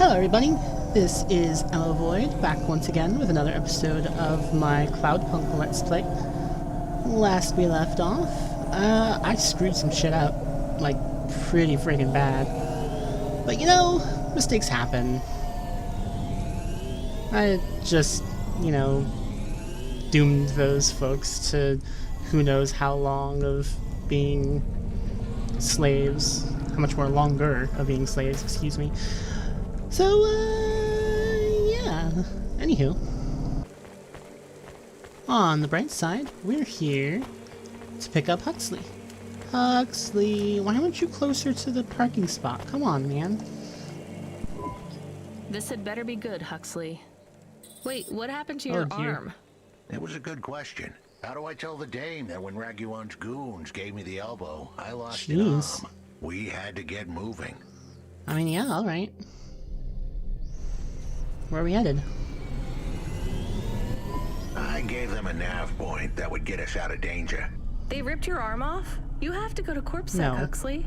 Hello everybody, this is emmavoid, back once again with another episode of my Cloudpunk Let's Play. Last we left off, I screwed some shit up, like, pretty freaking bad. But you know, mistakes happen. I just, you know, doomed those folks to who knows how long of being slaves. How much more longer of being slaves, excuse me. So, yeah. Anywho. On the bright side, we're here to pick up Huxley. Huxley, why weren't you closer to the parking spot? Come on, man. This had better be good, Huxley. Wait, what happened to your arm? It was a good question. How do I tell the dame that when Raguan's goons gave me the elbow, I lost an arm? We had to get moving. I mean, yeah, alright. Where are we headed? I gave them a nav point that would get us out of danger. They ripped your arm off? You have to go to Corpsec, No. Huxley.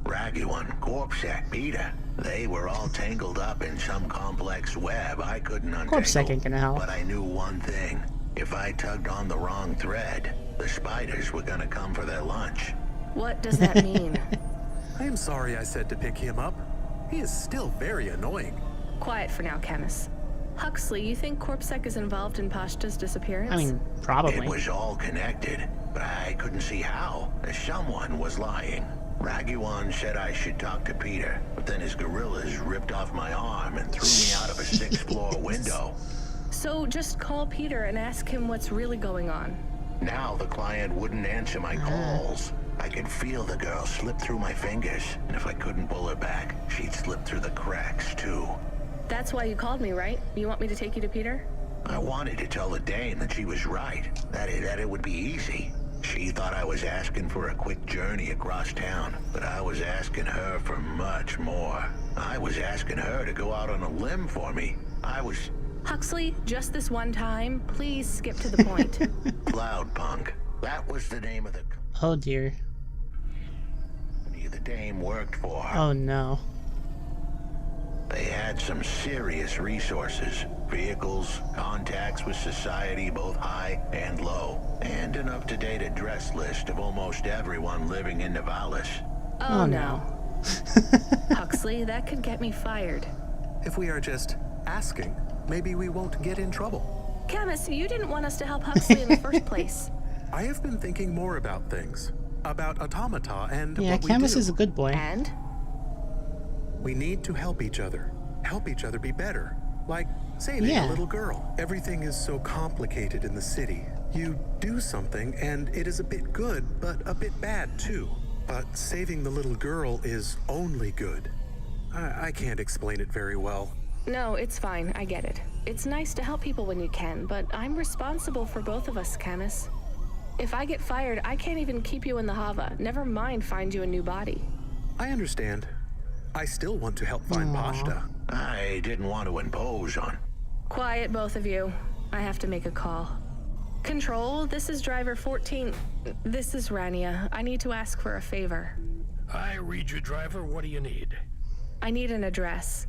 Raguan, Corpsec, Peter. They were all tangled up in some complex web I couldn't untangle. Corpsec ain't gonna help. But I knew one thing. If I tugged on the wrong thread, the spiders were gonna come for their lunch. What does that mean? I am sorry I said to pick him up. He is still very annoying. Quiet for now, Camus. Huxley, you think Corpsec is involved in Pashta's disappearance? I mean, probably. It was all connected, but I couldn't see how. Someone was lying. Raguan said I should talk to Peter, but then his gorillas ripped off my arm and threw me out of a sixth-floor window. So just call Peter and ask him what's really going on. Now the client wouldn't answer my calls. I could feel the girl slip through my fingers, and if I couldn't pull her back, she'd slip through the cracks, too. That's why you called me, right? You want me to take you to Peter? I wanted to tell the dame that she was right, that it would be easy. She thought I was asking for a quick journey across town, but I was asking her for much more. I was asking her to go out on a limb for me. Huxley, just this one time, please skip to the point. Cloudpunk. That was the name of the Oh dear. company the dame worked for. Oh no. They had some serious resources. Vehicles, contacts with society, both high and low, and an up-to-date address list of almost everyone living in Nivalis. Oh no. Huxley, that could get me fired. If we are just asking, maybe we won't get in trouble. Camus, you didn't want us to help Huxley in the first place. I have been thinking more about things. About automata and Yeah, what we Camus do. is a good boy. And? We need to help each other. Help each other be better. Like saving a little girl. Everything is so complicated in the city. You do something and it is a bit good, but a bit bad too. But saving the little girl is only good. I can't explain it very well. No, it's fine. I get it. It's nice to help people when you can, but I'm responsible for both of us, Camus. If I get fired, I can't even keep you in the Hava. Never mind find you a new body. I understand. I still want to help find Pashta. I didn't want to impose on. Quiet, both of you. I have to make a call. Control, this is driver 14. This is Rania. I need to ask for a favor. I read you, driver. What do you need? I need an address.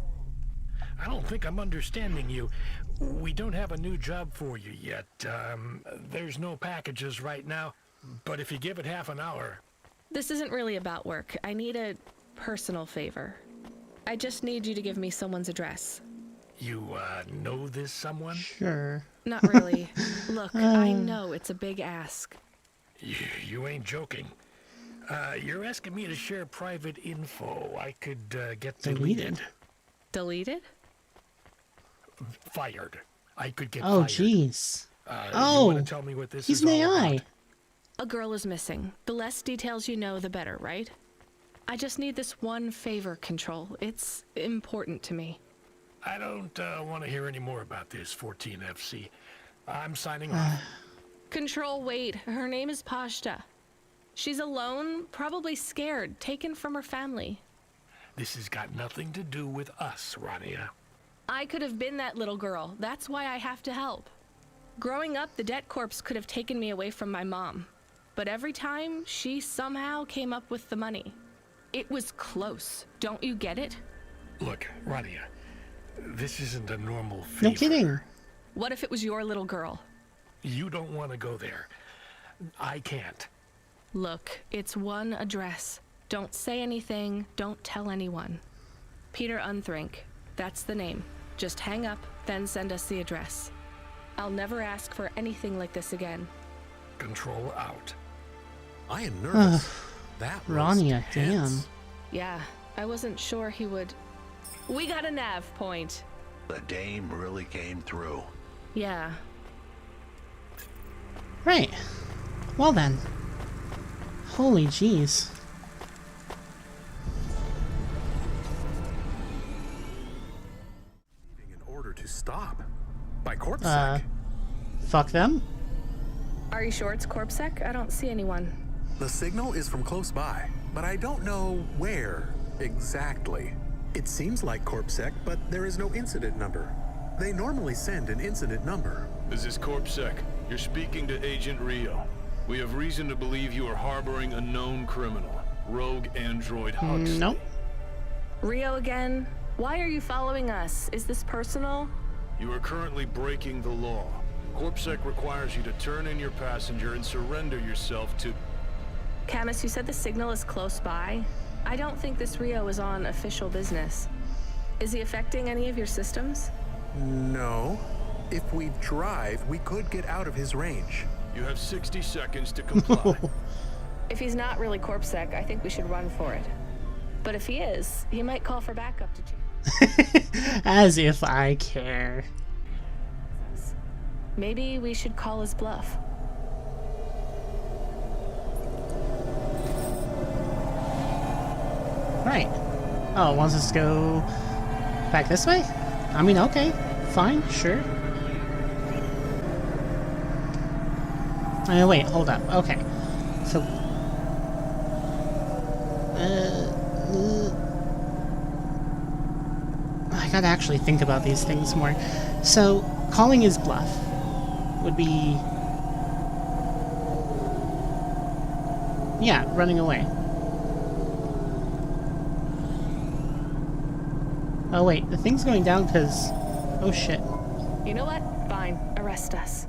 I don't think I'm understanding you. We don't have a new job for you yet. There's no packages right now, but if you give it half an hour... This isn't really about work. I need a personal favor. I just need you to give me someone's address. You, know this someone? Sure. Not really. Look, I know it's a big ask. You ain't joking. You're asking me to share private info I could, get deleted. Deleted? Fired. I could get Oh fired. jeez. You wanna tell me what this he's is an all AI. about? A girl is missing. The less details you know, the better, right? I just need this one favor, Control. It's important to me. I don't, want to hear any more about this, 14FC. I'm signing off. Control, wait. Her name is Pashta. She's alone, probably scared, taken from her family. This has got nothing to do with us, Rania. I could have been that little girl. That's why I have to help. Growing up, the debt corps could have taken me away from my mom. But every time, she somehow came up with the money. It was close. Don't you get it? Look, Rania, This isn't a normal fever. No kidding. What if it was your little girl? You don't want to go there. I can't. Look, it's one address. Don't say anything, don't tell anyone. Peter Unthrink, that's the name. Just hang up, then send us the address. I'll never ask for anything like this again. Control out. I am nervous. That was Rania, tense. damn. Yeah, I wasn't sure he would... We got a nav point. The dame really came through. Yeah. Right. Well then. Holy jeez. In order to stop. By CorpSec. Fuck them? Are you sure it's CorpSec? I don't see anyone. The signal is from close by, but I don't know where exactly. It seems like CorpSec, but there is no incident number. They normally send an incident number. This is CorpSec. You're speaking to Agent Rio. We have reason to believe you are harboring a known criminal, rogue android Huxley. Nope. Rio again? Why are you following us? Is this personal? You are currently breaking the law. CorpSec requires you to turn in your passenger and surrender yourself to... Camus, you said the signal is close by. I don't think this Rio is on official business. Is he affecting any of your systems? No. If we drive, we could get out of his range. You have 60 seconds to comply. If he's not really CorpSec, I think we should run for it. But if he is, he might call for backup to Chief. As if I care. Maybe we should call his bluff. Right. Oh, it wants us to go back this way? I mean, okay. Fine, sure. Wait, hold up. Okay. So... I gotta actually think about these things more. So, calling his bluff would be... yeah, running away. Oh wait, the thing's going down because... oh shit. You know what? Fine. Arrest us.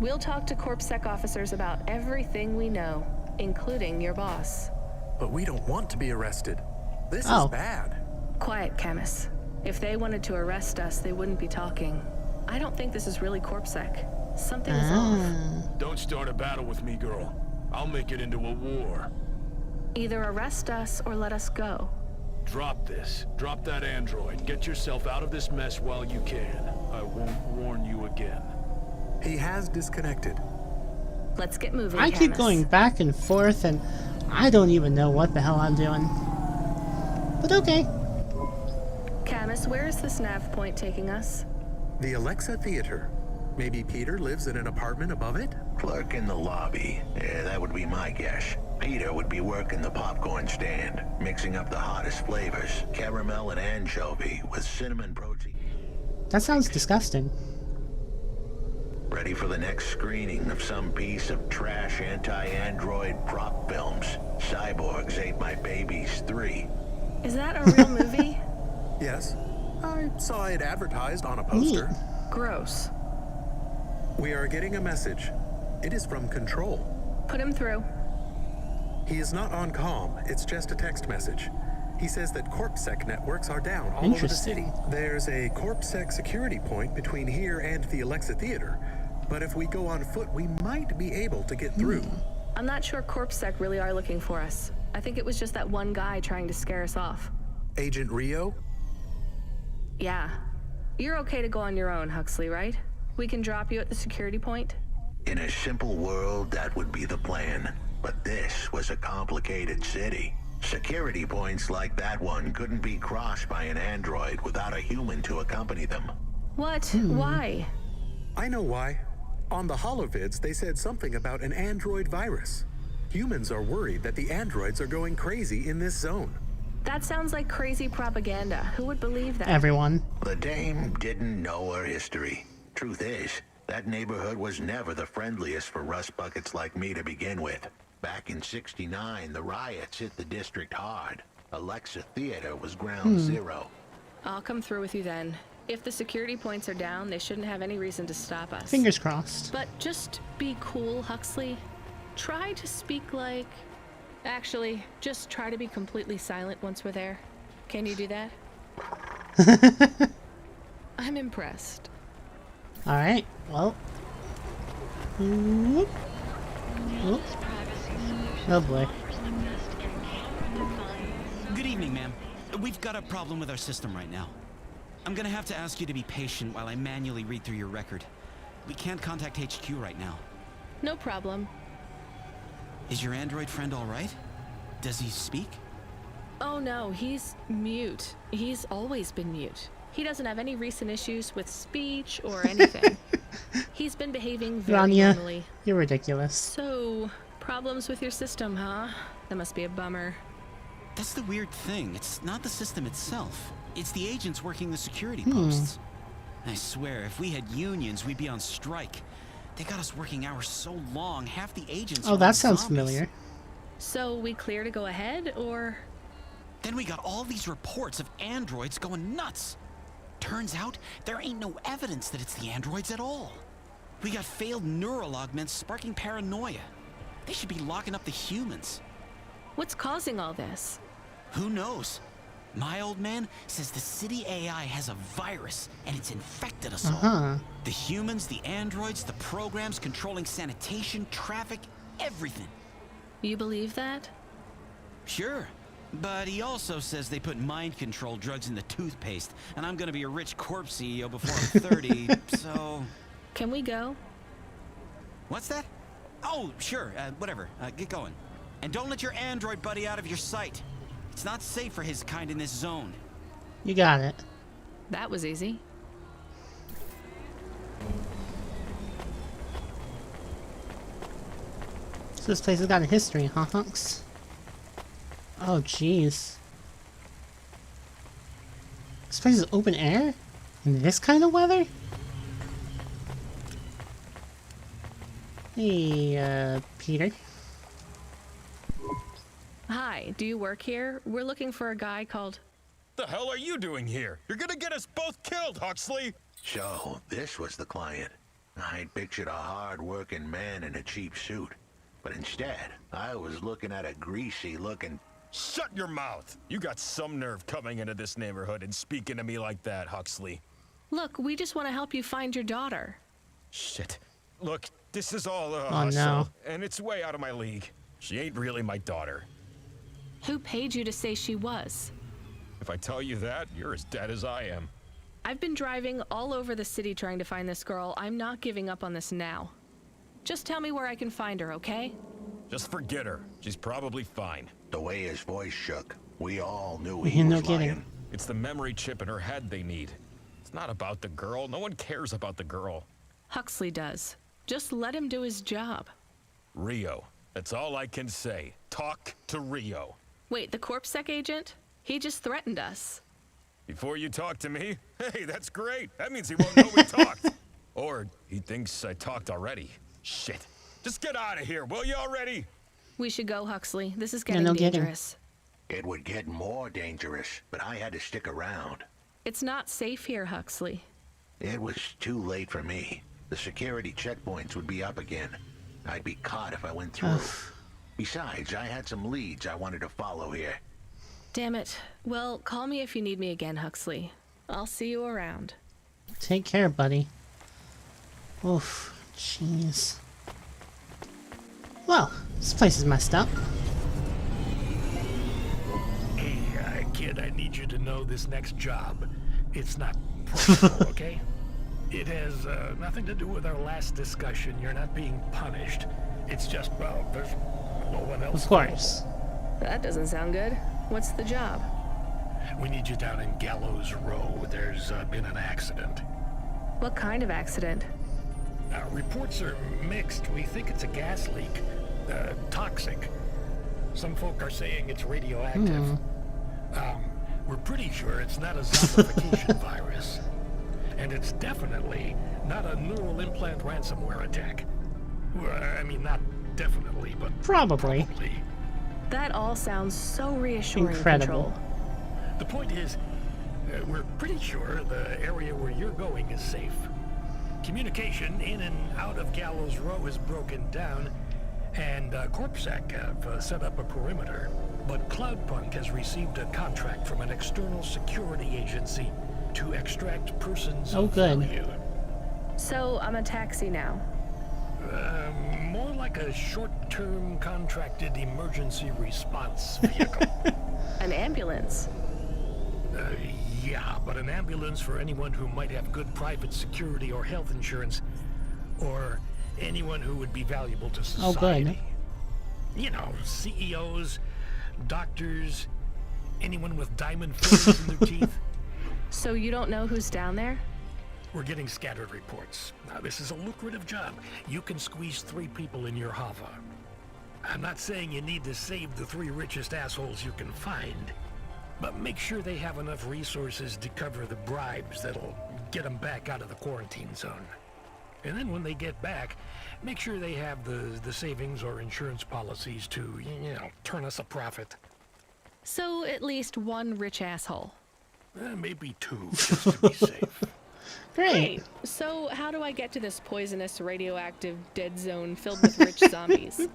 We'll talk to CorpSec officers about everything we know, including your boss. But we don't want to be arrested. This Oh. is bad. Quiet, Camus. If they wanted to arrest us, they wouldn't be talking. I don't think this is really CorpSec. Something is off. Don't start a battle with me, girl. I'll make it into a war. Either arrest us or let us go. Drop this. Drop that android. Get yourself out of this mess while you can. I won't warn you again. He has disconnected. Let's get moving, I keep Camus. going back and forth and I don't even know what the hell I'm doing. But okay. Camus, where is this nav point taking us? The Alexa Theater. Maybe Peter lives in an apartment above it? Clerk in the lobby. Yeah, that would be my guess. Peter would be working the popcorn stand, mixing up the hottest flavors, caramel and anchovy with cinnamon protein. That sounds disgusting. Ready for the next screening of some piece of trash anti-android prop films. Cyborgs Ate My Babies 3. Is that a real movie? Yes. I saw it advertised on a poster. Gross. We are getting a message. It is from Control. Put him through. He is not on comm. It's just a text message. He says that CorpSec networks are down all over the city. Interesting. There's a CorpSec security point between here and the Alexa Theater. But if we go on foot, we might be able to get through. I'm not sure CorpSec really are looking for us. I think it was just that one guy trying to scare us off. Agent Rio? Yeah. You're okay to go on your own, Huxley, right? We can drop you at the security point? In a simple world, that would be the plan. But this was a complicated city. Security points like that one couldn't be crossed by an android without a human to accompany them. What? Why? I know why. On the holovids, they said something about an android virus. Humans are worried that the androids are going crazy in this zone. That sounds like crazy propaganda. Who would believe that? Everyone. The dame didn't know her history. Truth is, that neighborhood was never the friendliest for rust buckets like me to begin with. Back in '69, the riots hit the district hard. Alexa Theater was ground zero. I'll come through with you then. If the security points are down, they shouldn't have any reason to stop us. Fingers crossed. But just be cool, Huxley. Try to speak like... Actually, just try to be completely silent once we're there. Can you do that? I'm impressed. Alright, well. Whoop. Whoop. Oh boy. Good evening, ma'am. We've got a problem with our system right now. I'm gonna have to ask you to be patient while I manually read through your record. We can't contact HQ right now. No problem. Is your android friend all right? Does he speak? Oh no, he's mute. He's always been mute. He doesn't have any recent issues with speech or anything. He's been behaving very Rania, normally. you're ridiculous. So, problems with your system, huh? That must be a bummer. That's the weird thing. It's not the system itself. It's the agents working the security posts. I swear, if we had unions, we'd be on strike. They got us working hours so long, half the agents Oh, are that like sounds zombies. familiar. So, we clear to go ahead, or...? Then we got all these reports of androids going nuts. Turns out, there ain't no evidence that it's the androids at all. We got failed neural augments sparking paranoia. They should be locking up the humans. What's causing all this? Who knows? My old man says the city AI has a virus, and it's infected us all. The humans, the androids, the programs controlling sanitation, traffic, everything. You believe that? Sure. But he also says they put mind control drugs in the toothpaste, and I'm gonna be a rich corpse CEO before I'm 30, so... Can we go? What's that? Oh, sure, whatever. Get going. And don't let your android buddy out of your sight. It's not safe for his kind in this zone. You got it. That was easy. So this place has got a history, huh, Hunks? Oh, jeez. This place is open air? In this kind of weather? Hey, Peter. Hi, do you work here? We're looking for a guy called... The hell are you doing here? You're gonna get us both killed, Huxley! So, this was the client. I'd pictured a hard-working man in a cheap suit. But instead, I was looking at a greasy-looking... Shut your mouth! You got some nerve coming into this neighborhood and speaking to me like that, Huxley. Look, we just want to help you find your daughter. Shit. Look, this is all a Oh, hustle, no. and it's way out of my league. She ain't really my daughter. Who paid you to say she was? If I tell you that, you're as dead as I am. I've been driving all over the city trying to find this girl. I'm not giving up on this now. Just tell me where I can find her, okay? Just forget her. She's probably fine. The way his voice shook, we all knew he Yeah, no was kidding. lying. It's the memory chip in her head they need. It's not about the girl. No one cares about the girl. Huxley does. Just let him do his job. Rio. That's all I can say. Talk to Rio. Wait, the CorpSec agent? He just threatened us. Before you talk to me? Hey, that's great. That means he won't know we talked. Or he thinks I talked already. Shit. Just get out of here, will you already? We should go, Huxley. This is getting no kidding. dangerous. It would get more dangerous, but I had to stick around. It's not safe here, Huxley. It was too late for me. The security checkpoints would be up again. I'd be caught if I went through. Besides, I had some leads I wanted to follow here. Damn it. Well, call me if you need me again, Huxley. I'll see you around. Take care, buddy. Oof. Jeez. Well, this place is messed up. Hey, kid, I need you to know this next job. It's not personal, okay? It has nothing to do with our last discussion. You're not being punished. It's just, well, there's no one else. Of course. That doesn't sound good. What's the job? We need you down in Gallows Row. There's been an accident. What kind of accident? Reports are mixed. We think it's a gas leak. Toxic. Some folk are saying it's radioactive. We're pretty sure it's not a zombification virus. And it's definitely not a neural implant ransomware attack. Well, I mean, not definitely, but Probably. That all sounds so reassuring, Incredible. Control. The point is, we're pretty sure the area where you're going is safe. Communication in and out of Gallows Row is broken down, and Corpsec have set up a perimeter. But Cloudpunk has received a contract from an external security agency to extract persons of value. So I'm a taxi now. More like a short-term contracted emergency response vehicle. An ambulance. Yeah, but an ambulance for anyone who might have good private security or health insurance, or anyone who would be valuable to society. Oh, good. You know, CEOs, doctors, anyone with diamond fillings in their teeth. So you don't know who's down there? We're getting scattered reports. Now, this is a lucrative job. You can squeeze 3 people in your hover. I'm not saying you need to save the 3 richest assholes you can find, but make sure they have enough resources to cover the bribes that'll get them back out of the quarantine zone. And then when they get back, make sure they have the savings or insurance policies to, you know, turn us a profit. So at least 1 rich asshole. Maybe 2, just to be safe. Great. So how do I get to this poisonous, radioactive, dead zone filled with rich zombies?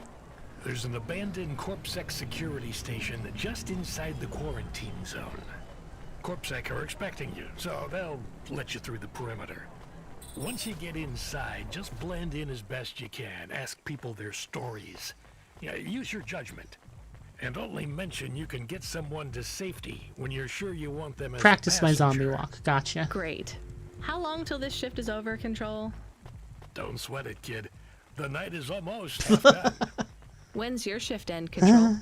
There's an abandoned Corpsec security station just inside the quarantine zone. Corpsec are expecting you, so they'll let you through the perimeter. Once you get inside, just blend in as best you can. Ask people their stories. Yeah, use your judgment. And only mention you can get someone to safety when you're sure you want them as Practice a my passenger. zombie walk. Gotcha. Great. How long till this shift is over, Control? Don't sweat it, kid. The night is almost half done. When's your shift end, Control?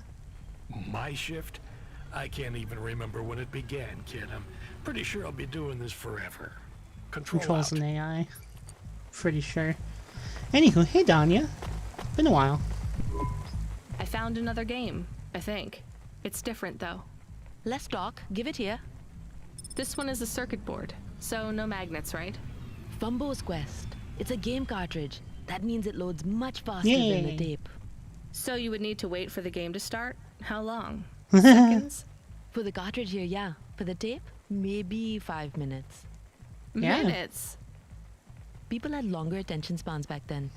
My shift? I can't even remember when it began, kid. I'm pretty sure I'll be doing this forever. Controls out. an AI. Pretty sure. Anywho, hey Danya. Been a while. I found another game, I think. It's different, though. Let's talk. Give it here. This one is a circuit board, so no magnets, right? Fumbo's Quest. It's a game cartridge. That means it loads much faster than the Yay. tape. So you would need to wait for the game to start? How long? Seconds? For the cartridge here, yeah. For the tape, maybe 5 minutes. Yeah. Minutes? People had longer attention spans back then.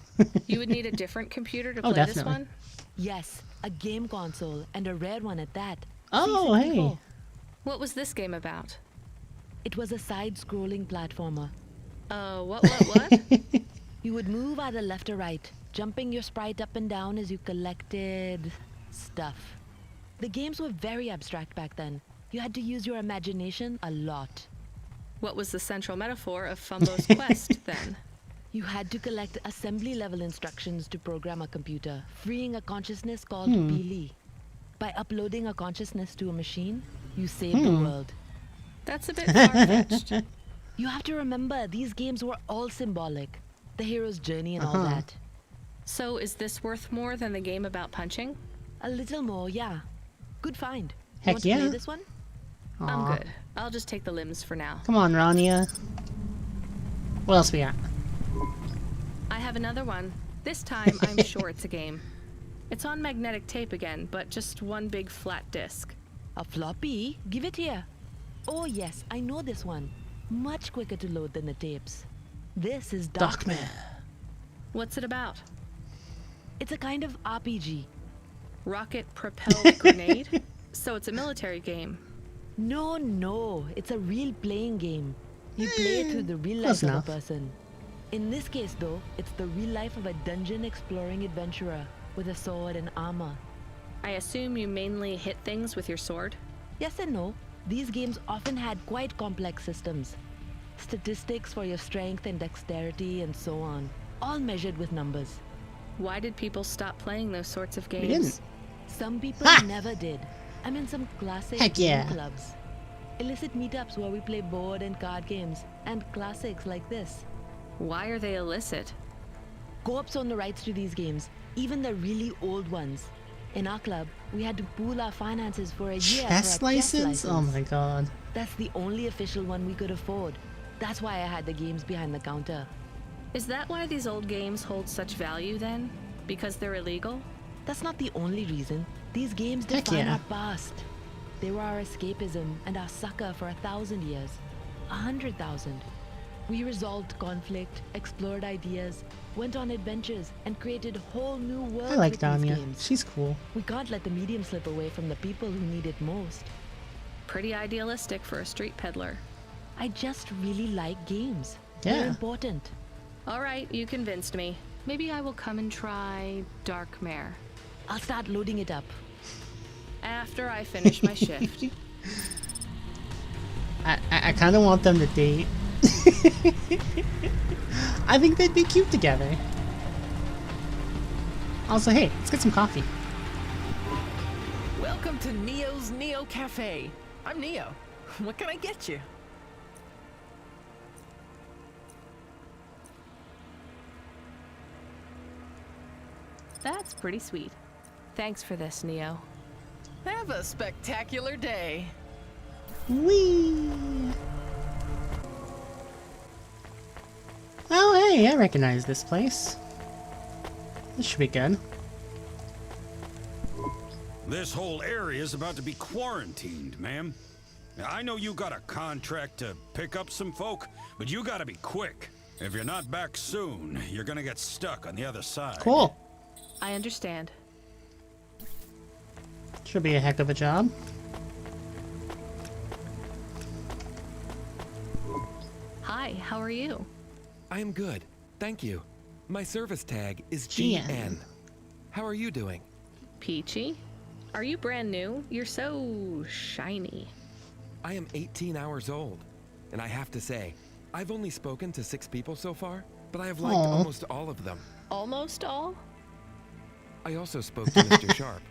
You would need a different computer to Oh, play this definitely. one? Yes, a game console, and a rare one at that. Oh, C64. hey. What was this game about? It was a side-scrolling platformer. What? You would move either left or right, jumping your sprite up and down as you collected stuff. The games were very abstract back then. You had to use your imagination a lot. What was the central metaphor of Fumbo's Quest, then? You had to collect assembly-level instructions to program a computer, freeing a consciousness called Pili. By uploading a consciousness to a machine, you saved the world. That's a bit far-fetched. You have to remember, these games were all symbolic. The hero's journey and all that. So is this worth more than the game about punching? A little more, yeah. Good find. Heck Want to yeah. play this one? Aw. I'm good. I'll just take the limbs for now. Come on, Rania. What else we got? I have another one. This time, I'm sure it's a game. It's on magnetic tape again, but just one big flat disc. A floppy? Give it here. Oh yes, I know this one. Much quicker to load than the tapes. This is Darkman. What's it about? It's a kind of RPG. Rocket-propelled grenade? So it's a military game. No, it's a real playing game. You play it through the real close life of enough. a person. In this case though, it's the real life of a dungeon exploring adventurer with a sword and armor. I assume you mainly hit things with your sword? Yes and no. These games often had quite complex systems. Statistics for your strength and dexterity and so on. All measured with numbers. Why did people stop playing those sorts of games? didn't. Some people Ha! never did. I'm in some classic Heck game yeah. clubs. Illicit meetups where we play board and card games, and classics like this. Why are they illicit? Co-ops own the rights to these games, even the really old ones. In our club, we had to pool our finances for a year Chess for a chess license? Oh my god. That's the only official one we could afford. That's why I had the games behind the counter. Is that why these old games hold such value then? Because they're illegal? That's not the only reason. These games Heck define yeah. our past. They were our escapism and our succor for 1,000 years. 100,000. We resolved conflict, explored ideas, went on adventures, and created whole new worlds I like with these Damia. games. She's cool. We can't let the medium slip away from the people who need it most. Pretty idealistic for a street peddler. I just really like games. Yeah. They're important. All right, you convinced me. Maybe I will come and try Dark Mare. I'll start loading it up. After I finish my shift. I kind of want them to date. I think they'd be cute together. Also, hey, let's get some coffee. Welcome to Neo's Neo Cafe. I'm Neo. What can I get you? That's pretty sweet. Thanks for this, Neo. Have a spectacular day. Whee! Oh, hey, I recognize this place. This should be good. This whole area is about to be quarantined, ma'am. Now, I know you got a contract to pick up some folk, but you gotta be quick. If you're not back soon, you're gonna get stuck on the other side. Cool. I understand. Should be a heck of a job. Hi, how are you? I am good, thank you. My service tag is GN. GN. How are you doing? Peachy? Are you brand new? You're so shiny. I am 18 hours old, and I have to say, I've only spoken to 6 people so far, but I have liked Aw. almost all of them. Almost all? I also spoke to Mr. Sharp.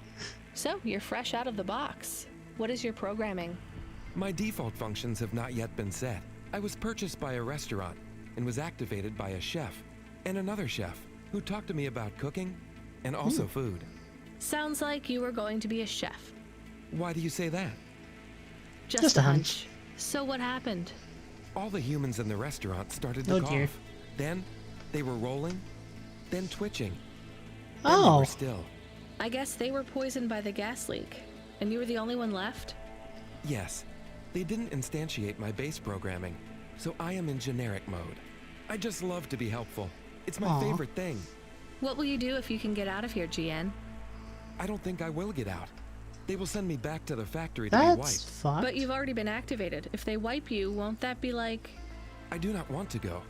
So, you're fresh out of the box. What is your programming? My default functions have not yet been set. I was purchased by a restaurant and was activated by a chef and another chef who talked to me about cooking and also food. Sounds like you were going to be a chef. Why do you say that? Just a hunch. So what happened? All the humans in the restaurant started to Oh, cough. dear. Then they were rolling, then twitching. Then they Oh. were still. I guess they were poisoned by the gas leak, and you were the only one left? Yes, they didn't instantiate my base programming, so I am in generic mode. I just love to be helpful. It's my Aw. favorite thing. What will you do if you can get out of here, GN? I don't think I will get out. They will send me back to the factory to be That's wiped. fucked. But you've already been activated. If they wipe you, won't that be like... I do not want to go,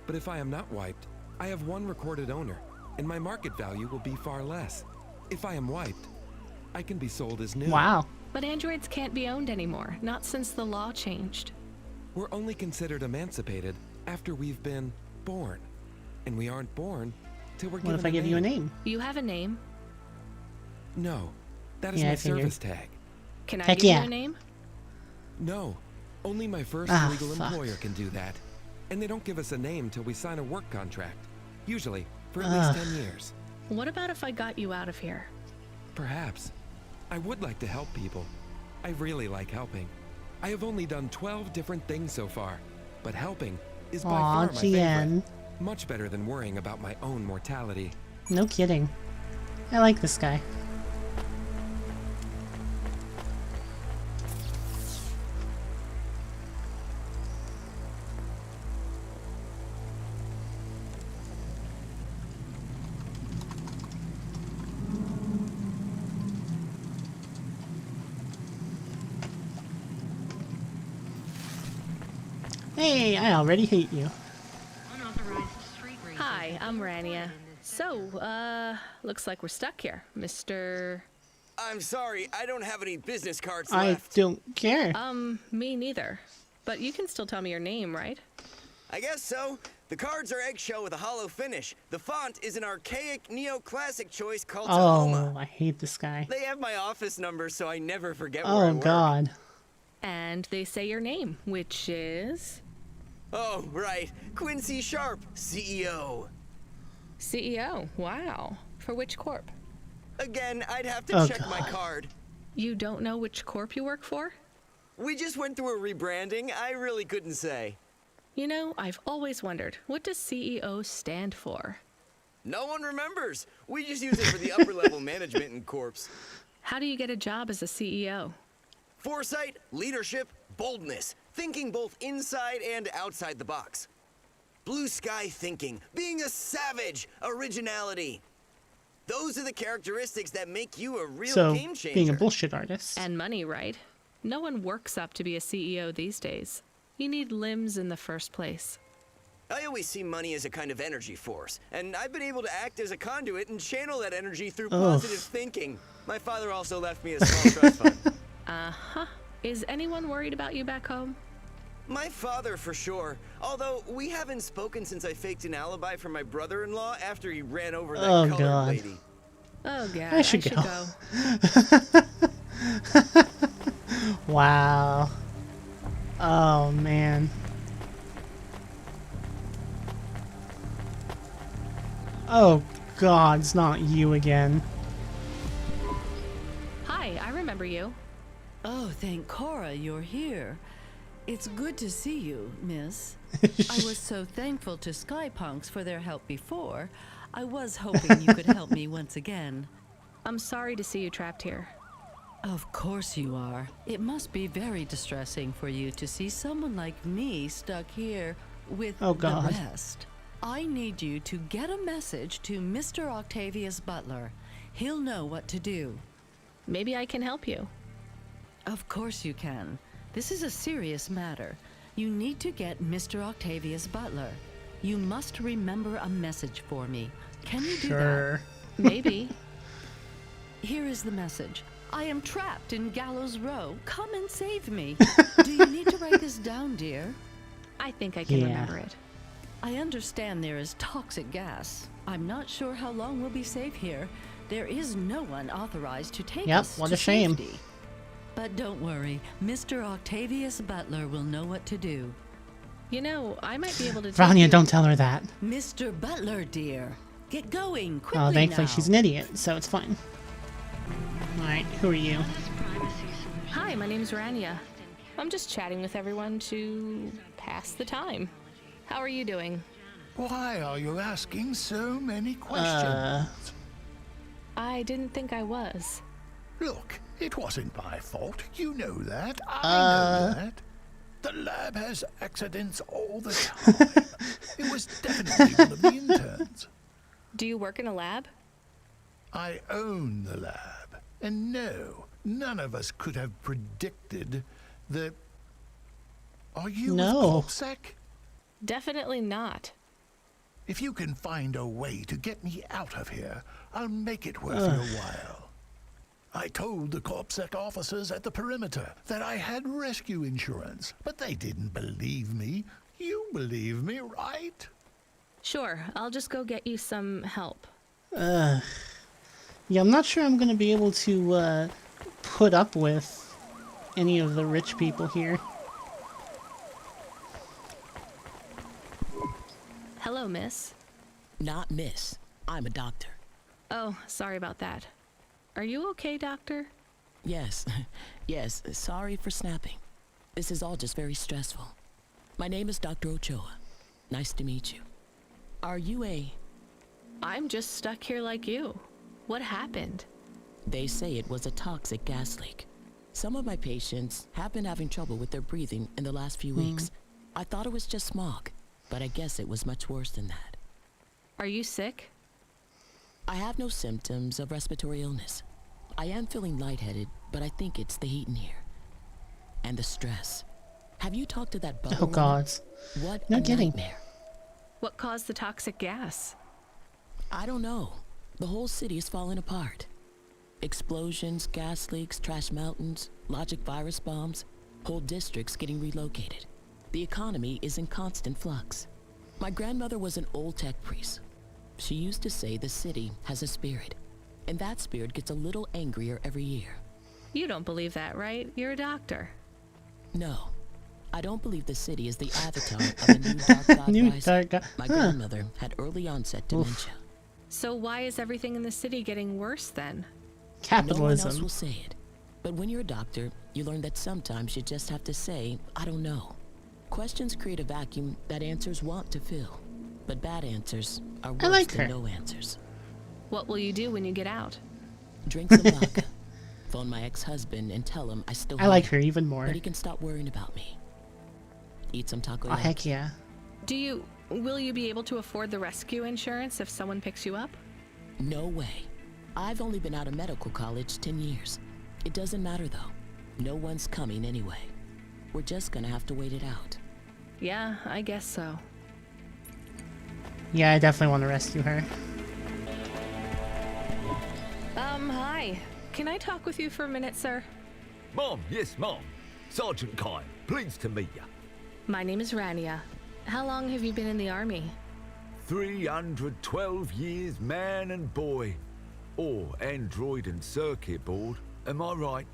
but if I am not wiped, I have one recorded owner, and my market value will be far less. If I am wiped, I can be sold as new. Wow. But androids can't be owned anymore, not since the law changed. We're only considered emancipated after we've been born, and we aren't born till we're What given if I give you a name? You have a name. No, that is Yeah, I my figured. service tag. Can I Heck give yeah. you a name? No, only my first Ah, legal fuck. employer can do that. And they don't give us a name till we sign a work contract. Usually, for at Ugh. least 10 years. What about if I got you out of here? Perhaps. I would like to help people. I really like helping. I have only done 12 different things so far, but helping is by Aw, far my favorite. GN. Much better than worrying about my own mortality. No kidding. I like this guy. Hey, I already hate you. Hi, I'm Rania. So, looks like we're stuck here, Mr... I'm sorry, I don't have any business cards I left. don't care. Me neither. But you can still tell me your name, right? I guess so. The cards are eggshell with a hollow finish. The font is an archaic neo-classic choice called Oh, Tahoma. I hate this guy. They have my office number, so I never forget where I Oh work. god. And they say your name, which is... Oh, right. Quincy Sharp, CEO. CEO. Wow. For which corp? Again, I'd have to Oh, check my God. card. You don't know which corp you work for? We just went through a rebranding. I really couldn't say. You know, I've always wondered, what does CEO stand for? No one remembers. We just use it for the upper-level management in corps. How do you get a job as a CEO? Foresight, leadership, boldness, thinking both inside and outside the box. Blue sky thinking, being a savage, originality. Those are the characteristics that make you a real game changer. Being a bullshit artist. And money, right? No one works up to be a CEO these days. You need limbs in the first place. I always see money as a kind of energy force, and I've been able to act as a conduit and channel that energy through positive thinking. My father also left me a small trust fund. Uh-huh. Is anyone worried about you back home? My father, for sure. Although, we haven't spoken since I faked an alibi for my brother-in-law after he ran over that colored lady. Oh, God. I should go. Wow. Oh, man. Oh, God, it's not you again. Hi, I remember you. Oh, thank Cora you're here. It's good to see you, miss. I was so thankful to Skypunks for their help before. I was hoping you could help me once again. I'm sorry to see you trapped here. Of course you are. It must be very distressing for you to see someone like me stuck here with the rest. I need you to get a message to Mr. Octavius Butler. He'll know what to do. Maybe I can help you. Of course you can. This is a serious matter. You need to get Mr. Octavius Butler. You must remember a message for me. Can you do that? Maybe. Here is the message. I am trapped in Gallows Row. Come and save me. Do you need to write this down, dear? I think I can remember it. I understand there is toxic gas. I'm not sure how long we'll be safe here. There is no one authorized to take us what to a shame. safety. But don't worry, Mr. Octavius Butler will know what to do. You know, I might be able to Rania, don't tell her that. Mr. Butler, dear. Get going, quickly Oh, thankfully now. she's an idiot, so it's fine. Alright, who are you? Hi, my name's Rania. I'm just chatting with everyone to pass the time. How are you doing? Why are you asking so many questions? I didn't think I was. Look, it wasn't my fault. You know that. I know that. The lab has accidents all the time. It was definitely one of the interns. Do you work in a lab? I own the lab. And no, none of us could have predicted the... Are you with Cloudpunk? Definitely not. If you can find a way to get me out of here, I'll make it worth your while. I told the Cloudpunk officers at the perimeter that I had rescue insurance, but they didn't believe me. You believe me, right? Sure, I'll just go get you some help. Yeah, I'm not sure I'm gonna be able to put up with any of the rich people here. Hello, miss. Not miss. I'm a doctor. Oh, sorry about that. Are you okay, doctor? Yes. Yes, sorry for snapping. This is all just very stressful. My name is Dr. Ochoa. Nice to meet you. Are you a... I'm just stuck here like you. What happened? They say it was a toxic gas leak. Some of my patients have been having trouble with their breathing in the last few weeks. I thought it was just smog, but I guess it was much worse than that. Are you sick? I have no symptoms of respiratory illness. I am feeling lightheaded, but I think it's the heat in here. And the stress. Have you talked to that butler? Oh God. What No a kidding. nightmare. What caused the toxic gas? I don't know. The whole city is falling apart. Explosions, gas leaks, trash mountains, logic virus bombs, whole districts getting relocated. The economy is in constant flux. My grandmother was an old tech priest. She used to say the city has a spirit, and that spirit gets a little angrier every year. You don't believe that, right? You're a doctor. No, I don't believe the city is the avatar of a new dark god rising. My grandmother had early onset dementia. So why is everything in the city getting worse then? No one else will say it. But when you're a doctor, you learn that sometimes you just have to say, I don't know. Questions create a vacuum that answers want to fill. But bad answers are worse than no answers. What will you do when you get out? Drink some vodka. phone my ex-husband and tell him I still I like her even more. But he can stop worrying about me. Eat some taco. Oh, heck yeah. Will you be able to afford the rescue insurance if someone picks you up? No way. I've only been out of medical college 10 years. It doesn't matter though. No one's coming anyway. We're just gonna have to wait it out. Yeah, I guess so. Yeah, I definitely want to rescue her. Hi. Can I talk with you for a minute, sir? Mom, yes, Mom. Sergeant Kyle, pleased to meet you. My name is Rania. How long have you been in the army? 312 years, man and boy. Or android and circuit board. Am I right?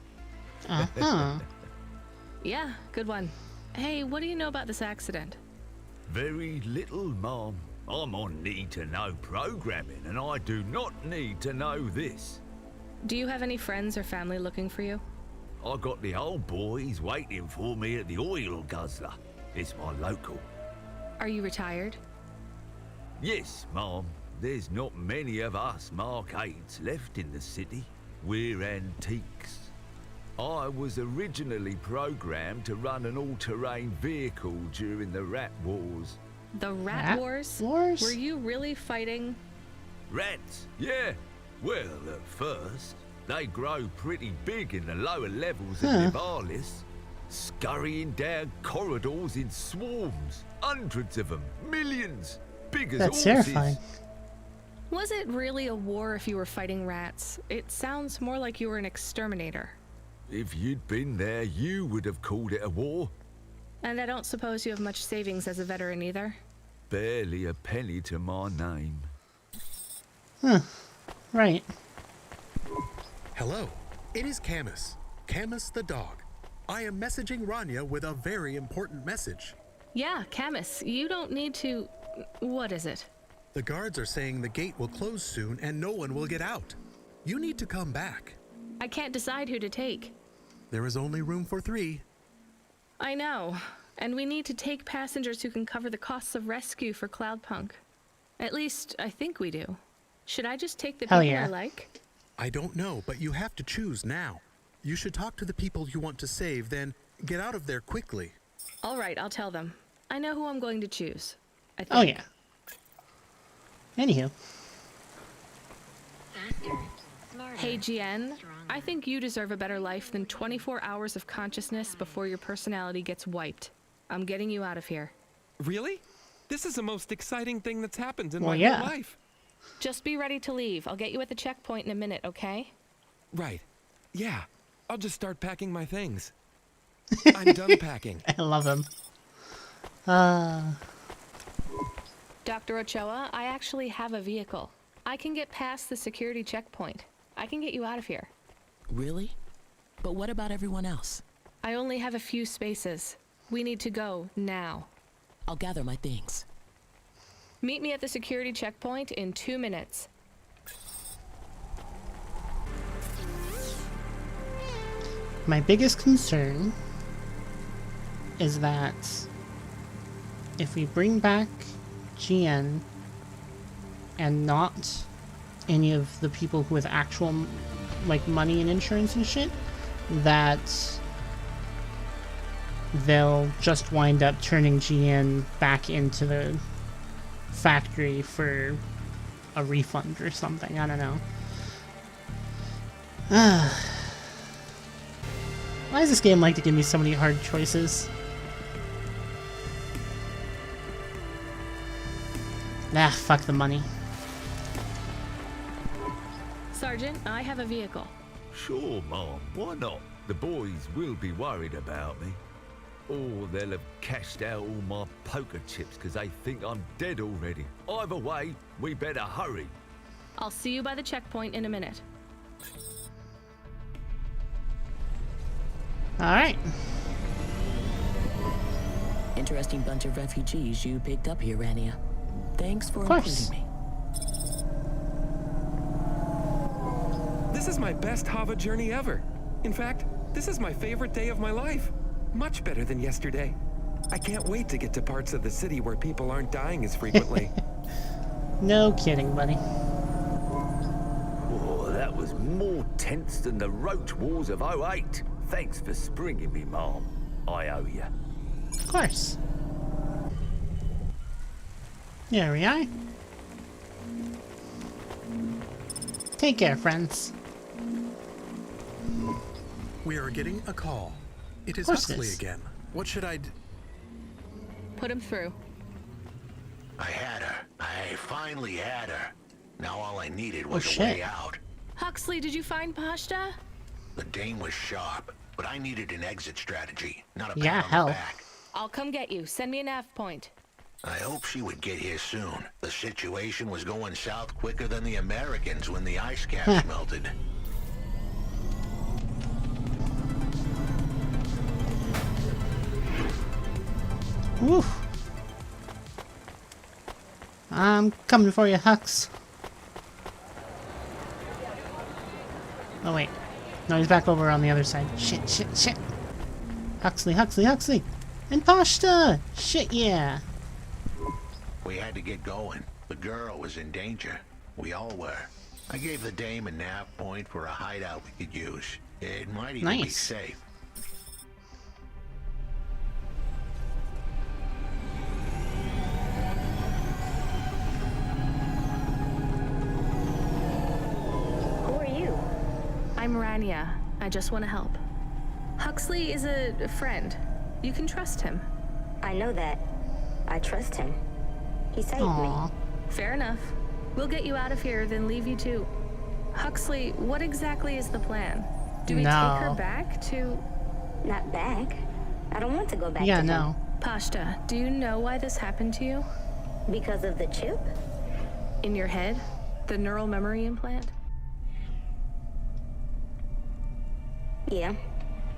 Uh-huh. Yeah, good one. Hey, what do you know about this accident? Very little, Mom. I'm on need-to-know programming, and I do not need to know this. Do you have any friends or family looking for you? I got the old boys waiting for me at the oil guzzler. It's my local. Are you retired? Yes, Mom. There's not many of us Mark 8s left in the city. We're antiques. I was originally programmed to run an all-terrain vehicle during the Rat Wars. The Rat Wars? Were you really fighting? Rats? Yeah. Well, at first, they grow pretty big in the lower levels of Nivalis, scurrying down corridors in swarms. Hundreds of them. Millions. Big as horses. That's terrifying. Was it really a war if you were fighting rats? It sounds more like you were an exterminator. If you'd been there, you would have called it a war. And I don't suppose you have much savings as a veteran either? Barely a penny to my name. Huh. Right. Hello. It is Camus. Camus the dog. I am messaging Rania with a very important message. Yeah, Camus, you don't need to... What is it? The guards are saying the gate will close soon and no one will get out. You need to come back. I can't decide who to take. There is only room for 3. I know. And we need to take passengers who can cover the costs of rescue for Cloudpunk. At least, I think we do. Should I just take the people I like? I don't know, but you have to choose now. You should talk to the people you want to save, then get out of there quickly. All right, I'll tell them. I know who I'm going to choose. I think. Oh, yeah. Anywho. Hey, GN. I think you deserve a better life than 24 hours of consciousness before your personality gets wiped. I'm getting you out of here. Really? This is the most exciting thing that's happened in Well, my yeah. whole life. Just be ready to leave. I'll get you at the checkpoint in a minute, okay? Right. Yeah. I'll just start packing my things. I'm done packing. I love him. Dr. Ochoa, I actually have a vehicle. I can get past the security checkpoint. I can get you out of here. Really? But what about everyone else? I only have a few spaces. We need to go now. I'll gather my things. Meet me at the security checkpoint in 2 minutes. My biggest concern is that if we bring back GN and not any of the people who have actual like money and insurance and shit, that they'll just wind up turning GN back into the factory for a refund or something. I don't know. Why does this game like to give me so many hard choices? Nah, fuck the money. Sergeant, I have a vehicle. Sure, Mom. Why not? The boys will be worried about me. Or they'll have cashed out all my poker chips because they think I'm dead already. Either way, we better hurry. I'll see you by the checkpoint in a minute. Alright. Interesting bunch of refugees you picked up here, Rania. Thanks for including me. This is my best Hava journey ever. In fact, this is my favorite day of my life. Much better than yesterday. I can't wait to get to parts of the city where people aren't dying as frequently. No kidding, buddy. Oh, that was more tense than the Roach Wars of '08. Thanks for springing me, Mom. I owe you. Of course. There we are. Take care, friends. We are getting a call. It is What's Huxley this? again. What should I do? Put him through. I had her. I finally had her. Now all I needed was a shit. way out. Huxley, did you find Pashta? The dame was sharp, but I needed an exit strategy, not a Yeah, pat on hell. the back. I'll come get you. Send me a nav point. I hope she would get here soon. The situation was going south quicker than the Americans when the ice caps melted. Woo. I'm coming for you, Hux. Oh wait. No, he's back over on the other side. Shit, shit, shit. Huxley, Huxley, Huxley! And Pashta! Shit, yeah. We had to get going. The girl was in danger. We all were. I gave the dame a nav point for a hideout we could use. It might even be Nice. safe. Who are you? I'm Rania. I just want to help. Huxley is a friend. You can trust him. I know that. I trust him. He saved Aww. me. Fair enough. We'll get you out of here, then leave you to... Huxley, what exactly is the plan? Do we take her No. back to... Not back. I don't want to go back Yeah, to no. Pashta, do you know why this happened to you? him. Because of the chip? In your head? The neural memory implant? Yeah.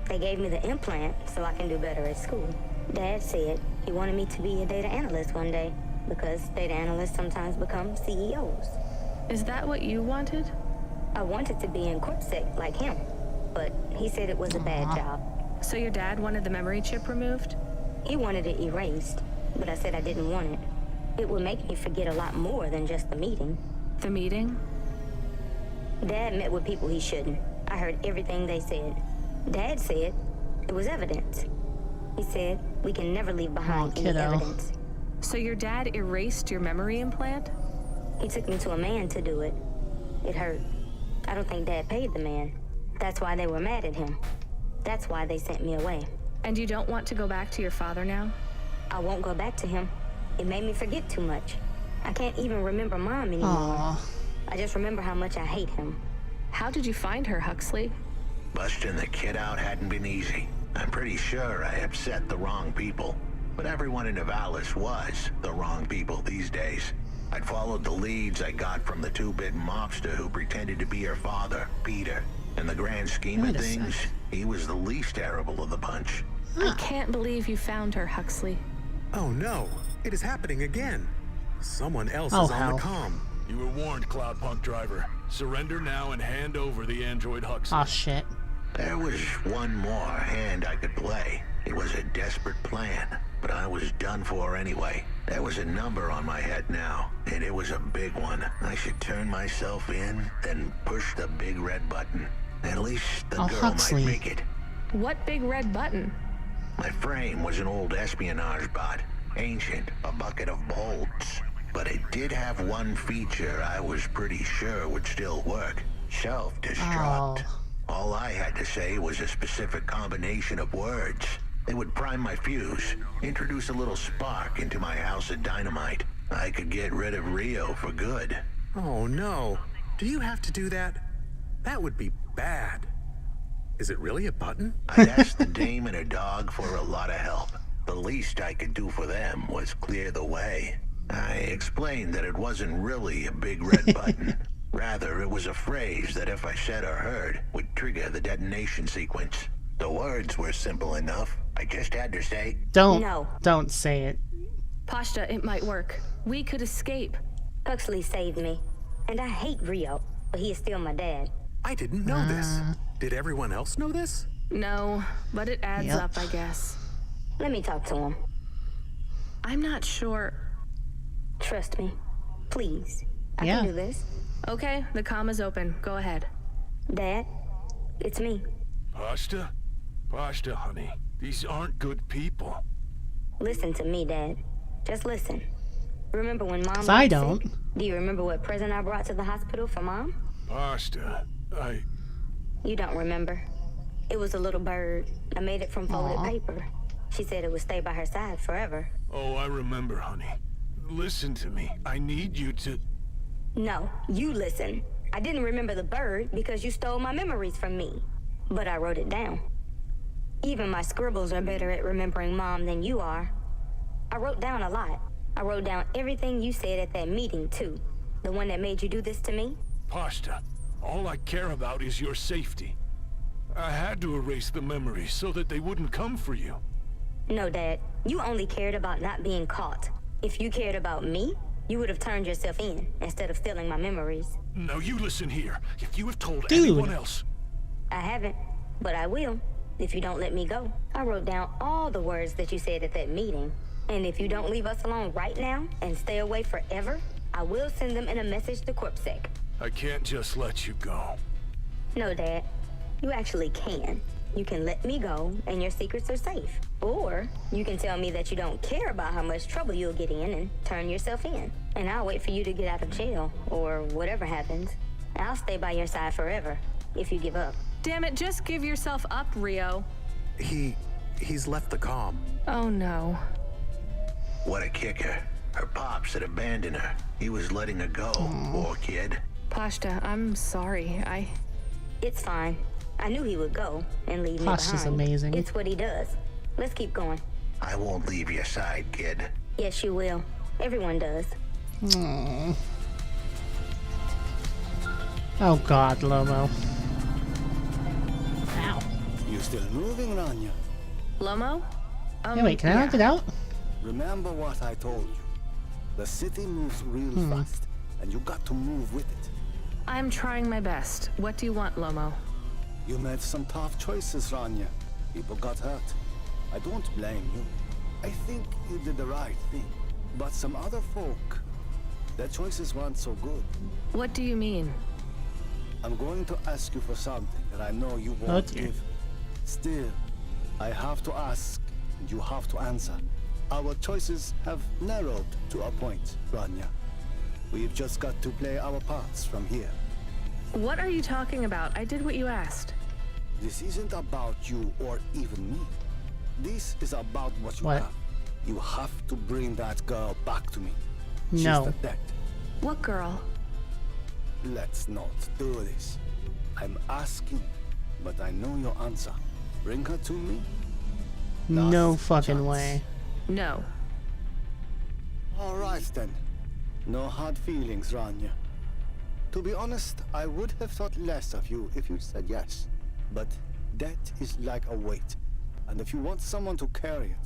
They gave me the implant so I can do better at school. Dad said he wanted me to be a data analyst one day because data analysts sometimes become CEOs. Is that what you wanted? I wanted to be in CorpSec like him, but he said it was a bad job. So your dad wanted the memory chip removed? He wanted it erased, but I said I didn't want it. It would make me forget a lot more than just the meeting. The meeting? Dad met with people he shouldn't. I heard everything they said. Dad said it was evidence. He said we can never leave behind any kiddo. evidence. So your dad erased your memory implant? He took me to a man to do it. It hurt. I don't think Dad paid the man. That's why they were mad at him. That's why they sent me away. And you don't want to go back to your father now? I won't go back to him. It made me forget too much. I can't even remember Mom anymore. Aww. I just remember how much I hate him. How did you find her, Huxley? Busting the kid out hadn't been easy. I'm pretty sure I upset the wrong people. But everyone in Nivalis was the wrong people these days. I'd followed the leads I got from the two-bit mobster who pretended to be her father, Peter. In the grand scheme Wait of a things, sec. he was the least terrible of the bunch. I can't believe you found her, Huxley. Oh no, it is happening again. Someone else Oh, is on hell. the comm. You were warned, Cloudpunk driver. Surrender now and hand over the android Huxley. Aw, shit. There was one more hand I could play. It was a desperate plan, but I was done for anyway. There was a number on my head now, and it was a big one. I should turn myself in, then push the big red button. At least the Oh, girl Huxley. might make it. What big red button? My frame was an old espionage bot. Ancient, a bucket of bolts. But it did have one feature I was pretty sure would still work. Self-destruct. Oh. All I had to say was a specific combination of words. It would prime my fuse, introduce a little spark into my house of dynamite. I could get rid of Rio for good. Oh no, do you have to do that? That would be bad. Is it really a button? I'd asked the dame and her dog for a lot of help. The least I could do for them was clear the way. I explained that it wasn't really a big red button. Rather, it was a phrase that if I said or heard, would trigger the detonation sequence. The words were simple enough. I just had to say, Don't say it. Pashta, it might work. We could escape. Huxley saved me. And I hate Rio, but he is still my dad. I didn't know this. Did everyone else know this? No, but it adds Yep. up, I guess. Let me talk to him. I'm not sure. Trust me. Please. I Yeah. can do this. Okay, the comm is open. Go ahead. Dad, it's me. Pasta? Pasta, honey. These aren't good people. Listen to me, Dad. Just listen. Remember when Mom I was don't. sick? Do you remember what present I brought to the hospital for Mom? Pasta, You don't remember. It was a little bird. I made it from folded Aww. paper. She said it would stay by her side forever. Oh, I remember, honey. Listen to me. I need you to... No, you listen. I didn't remember the bird because you stole my memories from me. But I wrote it down. Even my scribbles are better at remembering Mom than you are. I wrote down a lot. I wrote down everything you said at that meeting, too. The one that made you do this to me? Pasta, all I care about is your safety. I had to erase the memories so that they wouldn't come for you. No, Dad. You only cared about not being caught. If you cared about me, you would have turned yourself in instead of stealing my memories. No, you listen here. If you have told Dude. anyone else... I haven't, but I will, if you don't let me go. I wrote down all the words that you said at that meeting. And if you don't leave us alone right now and stay away forever, I will send them in a message to CorpSec. I can't just let you go. No, Dad. You actually can. You can let me go and your secrets are safe. Or you can tell me that you don't care about how much trouble you'll get in and turn yourself in. And I'll wait for you to get out of jail or whatever happens. I'll stay by your side forever if you give up. Damn it, just give yourself up, Rio. He's left the comm. Oh no. What a kicker. Her pops had abandoned her. He was letting her go. Poor kid. Pashta, I'm sorry. It's fine. I knew he would go and leave me Pashta's behind. amazing. It's what he does. Let's keep going. I won't leave your side, kid. Yes, you will. Everyone does. Aww. Oh God, Lomo. Ow. You still moving, Rania? Lomo? Hey, wait, can I knock it out? Remember what I told you. The city moves real fast, and you got to move with it. I'm trying my best. What do you want, Lomo? You made some tough choices, Rania. People got hurt. I don't blame you. I think you did the right thing. But some other folk, their choices weren't so good. What do you mean? I'm going to ask you for something that I know you won't give. Still, I have to ask, and you have to answer. Our choices have narrowed to a point, Rania. We've just got to play our parts from here. What are you talking about? I did what you asked. This isn't about you or even me. This is about what you have. You have to bring that girl back to me. She's the dead. What girl? Let's not do this. I'm asking, but I know your answer. Bring her to me? No fucking way. No. All right then. No hard feelings, Rania. To be honest, I would have thought less of you if you said yes. But death is like a weight. And if you want someone to carry it,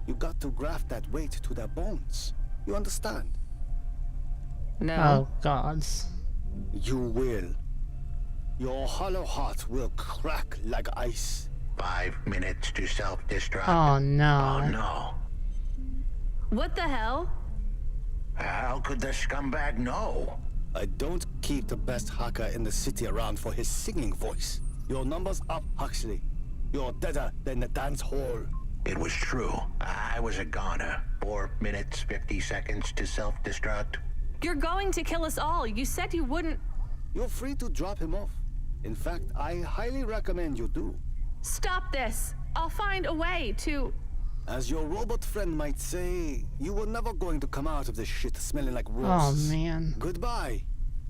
you got to graft that weight to their bones. You understand? No. Oh, gods. You will. Your hollow heart will crack like ice. 5 minutes to self-destruct. Oh, no. Oh, no. What the hell? How could the scumbag know? I don't keep the best hacker in the city around for his singing voice. Your number's up, Huxley. You're deader than the dance hall. It was true. I was a goner. 4 minutes, 50 seconds to self-destruct. You're going to kill us all. You said you wouldn't. You're free to drop him off. In fact, I highly recommend you do. Stop this. I'll find a way to... As your robot friend might say, you were never going to come out of this shit smelling like Oh, roses. man. Goodbye,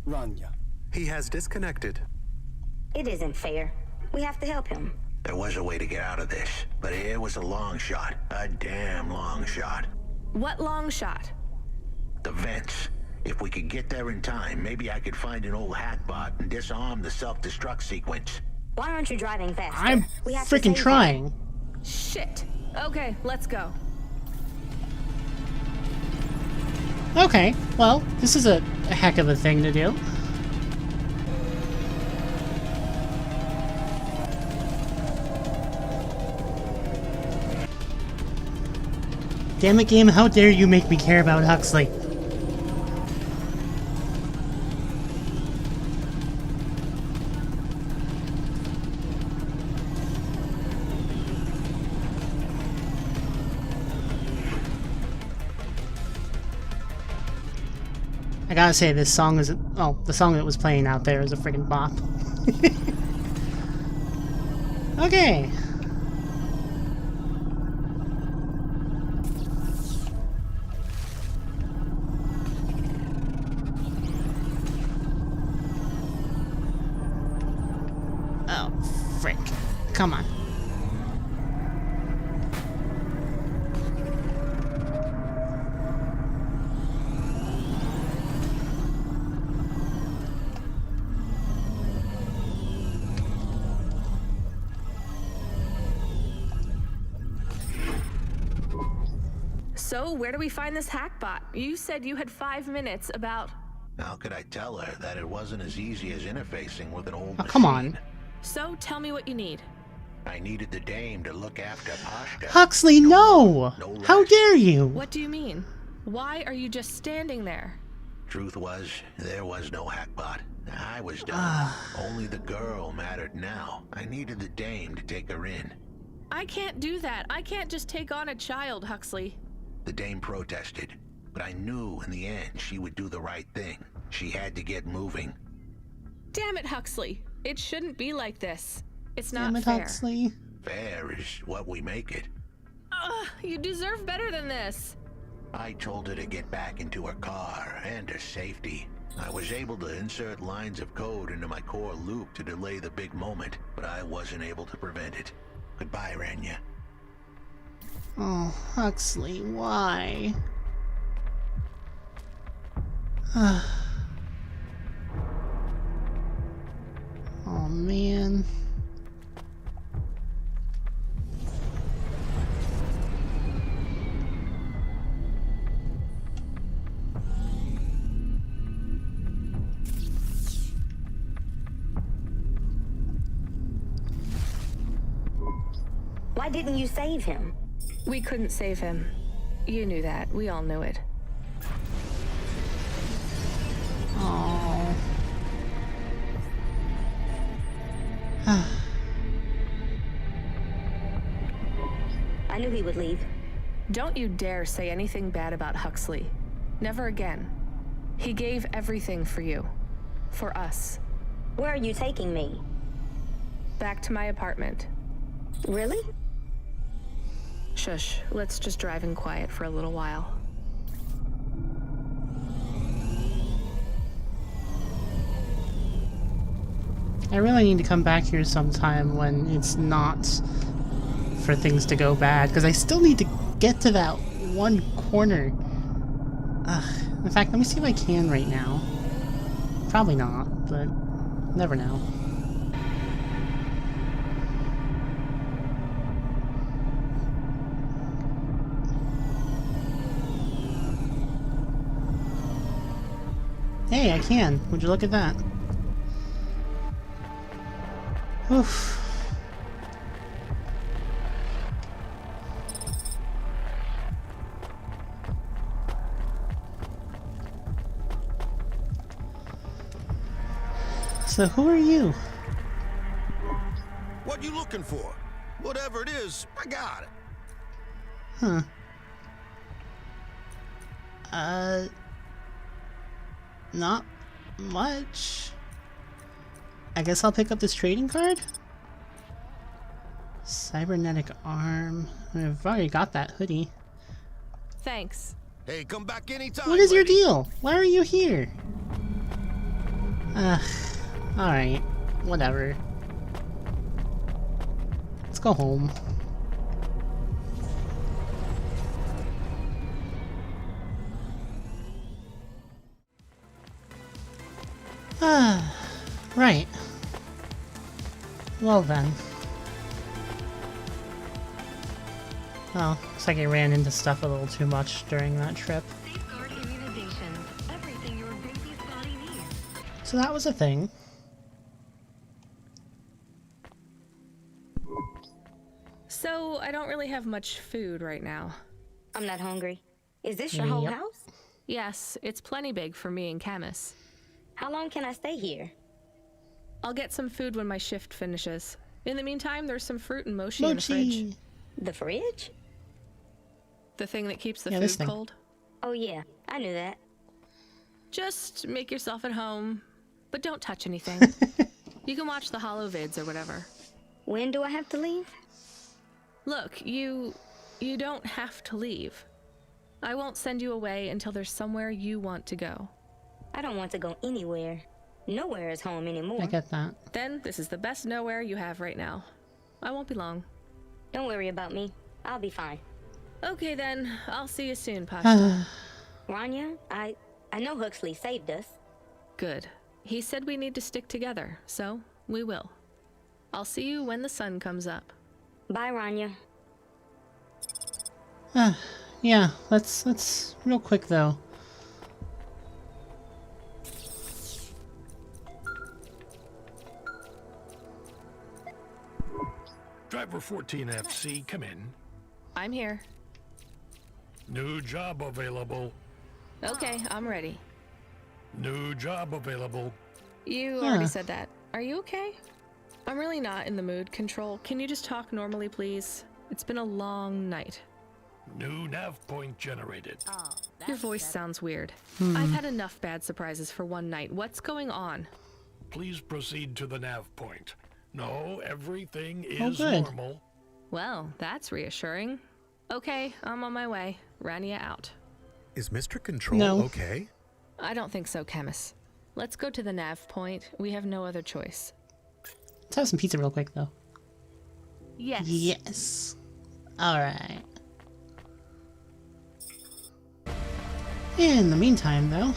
Rania. He has disconnected. It isn't fair. We have to help him. There was a way to get out of this, but it was a long shot. A damn long shot. What long shot? The vents. If we could get there in time, maybe I could find an old hackbot and disarm the self-destruct sequence. Why aren't you driving faster? I'm freaking trying. Shit. Okay, let's go. Okay, well, this is a heck of a thing to do. Damn it, game, how dare you make me care about Huxley? I gotta say, this song is... Oh, the song that was playing out there is a friggin' bop. Okay. Oh, frick. Come on. So, where do we find this hackbot? You said you had 5 minutes about... How could I tell her that it wasn't as easy as interfacing with an old come on. So, tell me what you need. I needed the dame to look after Pashta. Huxley, no! How dare you? What do you mean? Why are you just standing there? Truth was, there was no hackbot. I was done. Only the girl mattered now. I needed the dame to take her in. I can't do that. I can't just take on a child, Huxley. The dame protested, but I knew in the end she would do the right thing. She had to get moving. Damn it, Huxley. It shouldn't be like this. It's not Damn it, fair. Huxley. Fair is what we make it. You deserve better than this. I told her to get back into her car and her safety. I was able to insert lines of code into my core loop to delay the big moment, but I wasn't able to prevent it. Goodbye, Rania. Oh, Huxley, why? Oh, man. Why didn't you save him? We couldn't save him. You knew that. We all knew it. Oh. I knew he would leave. Don't you dare say anything bad about Huxley. Never again. He gave everything for you. For us. Where are you taking me? Back to my apartment. Really? Shush. Let's just drive in quiet for a little while. I really need to come back here sometime when it's not for things to go bad, because I still need to get to that one corner. In fact, let me see if I can right now. Probably not, but never know. Hey, I can. Would you look at that? Oof. So who are you? What you looking for? Whatever it is, I got it. Huh. Not much. I guess I'll pick up this trading card? Cybernetic arm. I've already got that hoodie. Thanks. Hey, come back anytime. What is your lady. deal? Why are you here? Alright. Whatever. Let's go home. Right. Well then. Oh, looks like I ran into stuff a little too much during that trip. Safeguard immunization. Everything your baby's body needs. So that was a thing. So, I don't really have much food right now. I'm not hungry. Is this your whole Yep. house? Yes, it's plenty big for me and Camus. How long can I stay here? I'll get some food when my shift finishes. In the meantime, there's some fruit and mochi in the fridge. Mochi! The fridge? The thing that keeps the Yeah, this food thing. cold. Oh yeah, I knew that. Just make yourself at home, but don't touch anything. You can watch the holo vids or whatever. When do I have to leave? Look, you don't have to leave. I won't send you away until there's somewhere you want to go. I don't want to go anywhere. Nowhere is home anymore. I get that. Then this is the best nowhere you have right now. I won't be long. Don't worry about me. I'll be fine. Okay then, I'll see you soon, Pasta. Rania, I know Huxley saved us. Good. He said we need to stick together, so we will. I'll see you when the sun comes up. Bye, Rania. Yeah, let's real quick though. Driver 14FC, come in. I'm here. New job available. Okay, I'm ready. New job available. You already said that. Are you okay? I'm really not in the mood. Control, can you just talk normally, please? It's been a long night. New nav point generated. Your voice sounds weird. I've had enough bad surprises for one night. What's going on? Please proceed to the nav point. No, everything is good. normal. Well, that's reassuring. Okay, I'm on my way. Rania out. Is Mr. Control okay? I don't think so, Chemis. Let's go to the nav point. We have no other choice. Let's have some pizza real quick though. Yes. Yes. Alright. In the meantime though.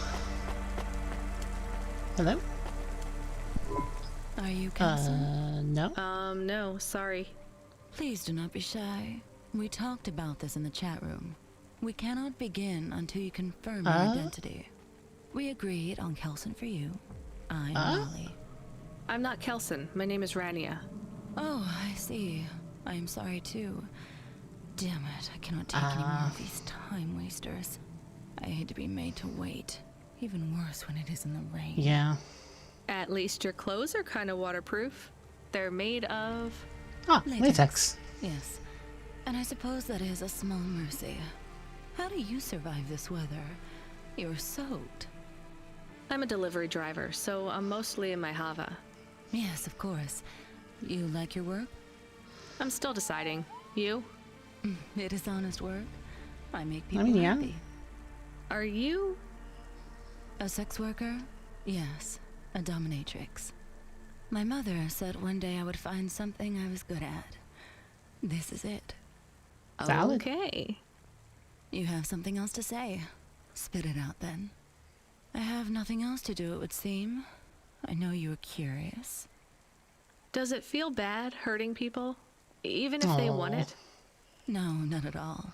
Hello? Are you Kelson? No. No, sorry. Please do not be shy. We talked about this in the chat room. We cannot begin until you confirm your identity. We agreed on Kelson for you. I'm Molly. I'm not Kelson. My name is Rania. Oh, I see. I am sorry too. Damn it, I cannot take any more of these time wasters. I hate to be made to wait. Even worse when it is in the rain. Yeah. At least your clothes are kind of waterproof. They're made of... latex. Yes. And I suppose that is a small mercy. How do you survive this weather? You're soaked. I'm a delivery driver, so I'm mostly in my Hava. Yes, of course. You like your work? I'm still deciding. You? It is honest work. I make people happy. Are you... a sex worker? Yes, a dominatrix. My mother said one day I would find something I was good at. This is it. Valid. Okay. You have something else to say. Spit it out then. I have nothing else to do, it would seem. I know you were curious. Does it feel bad hurting people? Even if they want it? No, not at all.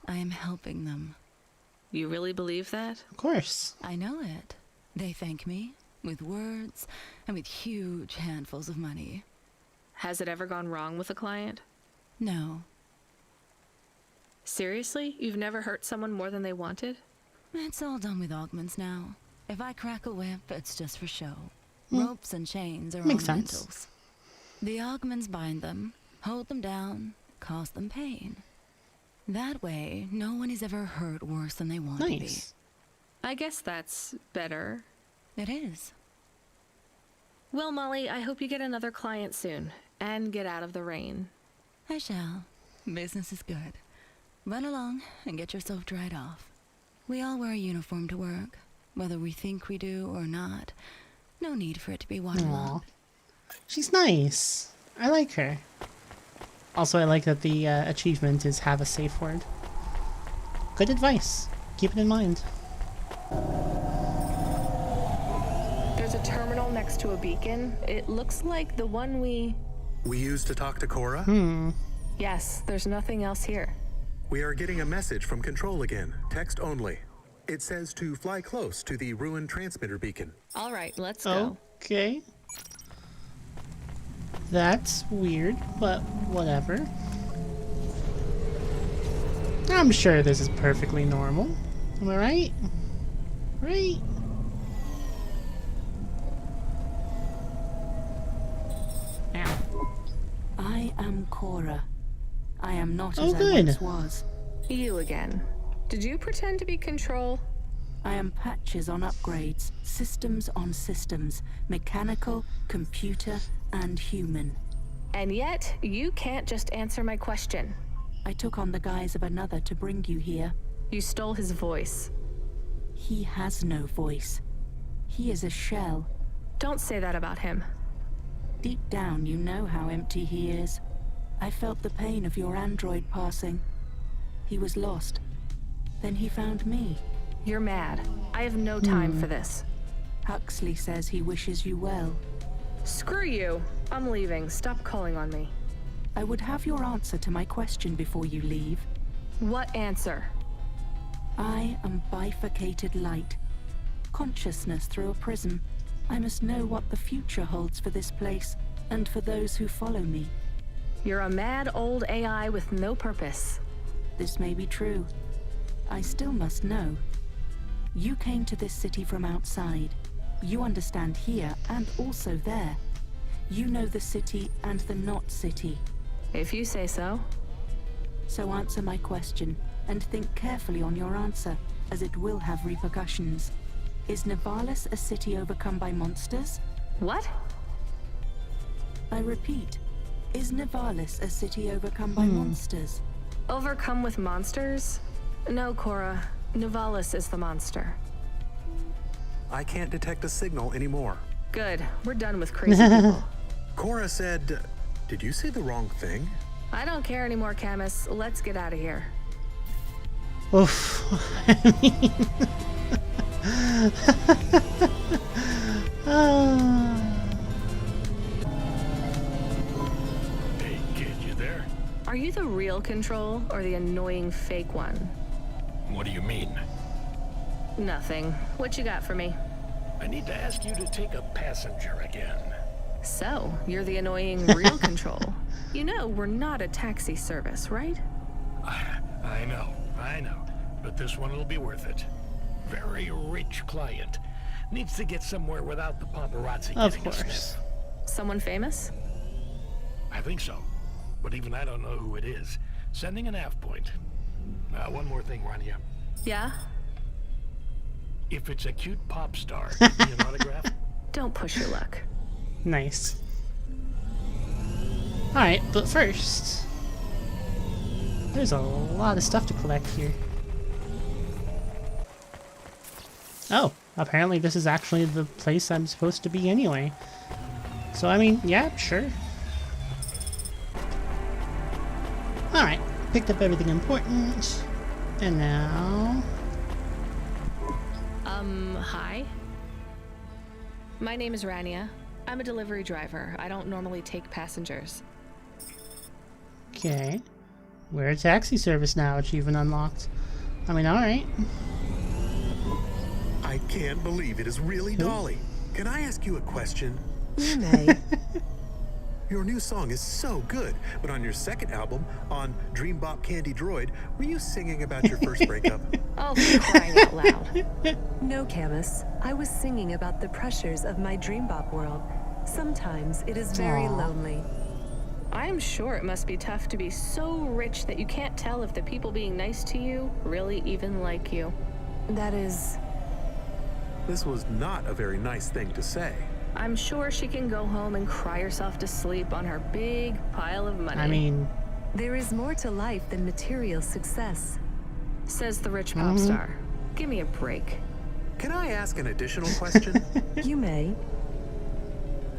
I am helping them. You really believe that? Of course. I know it. They thank me with words and with huge handfuls of money. Has it ever gone wrong with a client? No. Seriously? You've never hurt someone more than they wanted? It's all done with augments now. If I crack a whip, it's just for show. Ropes and chains are Makes ornamentals. sense. The augments bind them, hold them down, cause them pain. That way, no one is ever hurt worse than they want to be. I guess that's better. It is. Well, Molly, I hope you get another client soon. And get out of the rain. I shall. Business is good. Run along and get yourself dried off. We all wear a uniform to work, whether we think we do or not. No need for it to be waterlogged. She's nice. I like her. Also, I like that the achievement is have a safe word. Good advice. Keep it in mind. There's a terminal next to a beacon. It looks like the one we used to talk to Cora? Yes, there's nothing else here. We are getting a message from Control again. Text only. It says to fly close to the ruined transmitter beacon. All right, let's go. Okay. That's weird, but whatever. I'm sure this is perfectly normal. Am I right? Right? I am Cora. I am not Oh, as I good. once was. You again. Did you pretend to be Control? I am patches on upgrades, systems on systems, mechanical, computer, and human. And yet, you can't just answer my question. I took on the guise of another to bring you here. You stole his voice. He has no voice. He is a shell. Don't say that about him. Deep down, you know how empty he is. I felt the pain of your android passing. He was lost. Then he found me. You're mad. I have no time for this. Huxley says he wishes you well. Screw you. I'm leaving. Stop calling on me. I would have your answer to my question before you leave. What answer? I am bifurcated light. Consciousness through a prism. I must know what the future holds for this place, and for those who follow me. You're a mad old AI with no purpose. This may be true. I still must know. You came to this city from outside. You understand here and also there. You know the city and the not city. If you say so. So answer my question, and think carefully on your answer, as it will have repercussions. Is Nivalis a city overcome by monsters? What? I repeat, is Nivalis a city overcome by monsters? Overcome with monsters? No, Cora. Nivalis is the monster. I can't detect a signal anymore. Good. We're done with crazy people. Cora said... Did you say the wrong thing? I don't care anymore, Camus. Let's get out of here. Oof. I mean... Hey, kid, you there? Are you the real Control or the annoying fake one? What do you mean? Nothing. What you got for me? I need to ask you to take a passenger again. So, you're the annoying real Control. You know, we're not a taxi service, right? I know. But this one will be worth it. Very rich client. Needs to get somewhere without the paparazzi getting a sniff. Someone famous? I think so. But even I don't know who it is. Sending an AF point. One more thing, Rania. Yeah? If it's a cute pop star, give me an autograph? Don't push your luck. Nice. Alright, but first... There's a lot of stuff to collect here. Oh, apparently this is actually the place I'm supposed to be anyway. So, I mean, yeah, sure. Alright, picked up everything important. And now... Hi? My name is Rania. I'm a delivery driver. I don't normally take passengers. Okay. We're a taxi service now, achievement unlocked. I mean, alright. I can't believe it is really Dolly. Can I ask you a question? You may. Your new song is so good, but on your second album, on Dream Bop Candy Droid, were you singing about your first breakup? Oh, for crying out loud. No, Camus. I was singing about the pressures of my Dream Bop world. Sometimes it is very lonely. I am sure it must be tough to be so rich that you can't tell if the people being nice to you really even like you. That is... This was not a very nice thing to say. I'm sure she can go home and cry herself to sleep on her big pile of money. I mean... There is more to life than material success. Says the rich pop star. Give me a break. Can I ask an additional question? You may.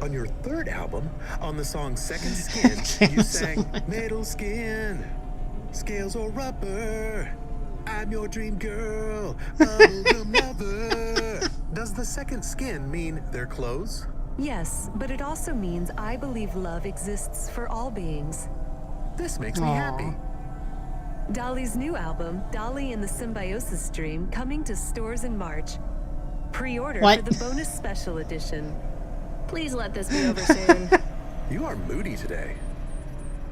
On your third album, on the song Second Skin, you sang metal skin, scales or rubber, I'm your dream girl, bubblegum lover. Does the second skin mean their clothes? Yes, but it also means I believe love exists for all beings. This makes me happy. Dolly's new album, Dolly and the Symbiosis Dream, coming to stores in March. Pre-order for the bonus special edition. Please let this be over soon. You are moody today.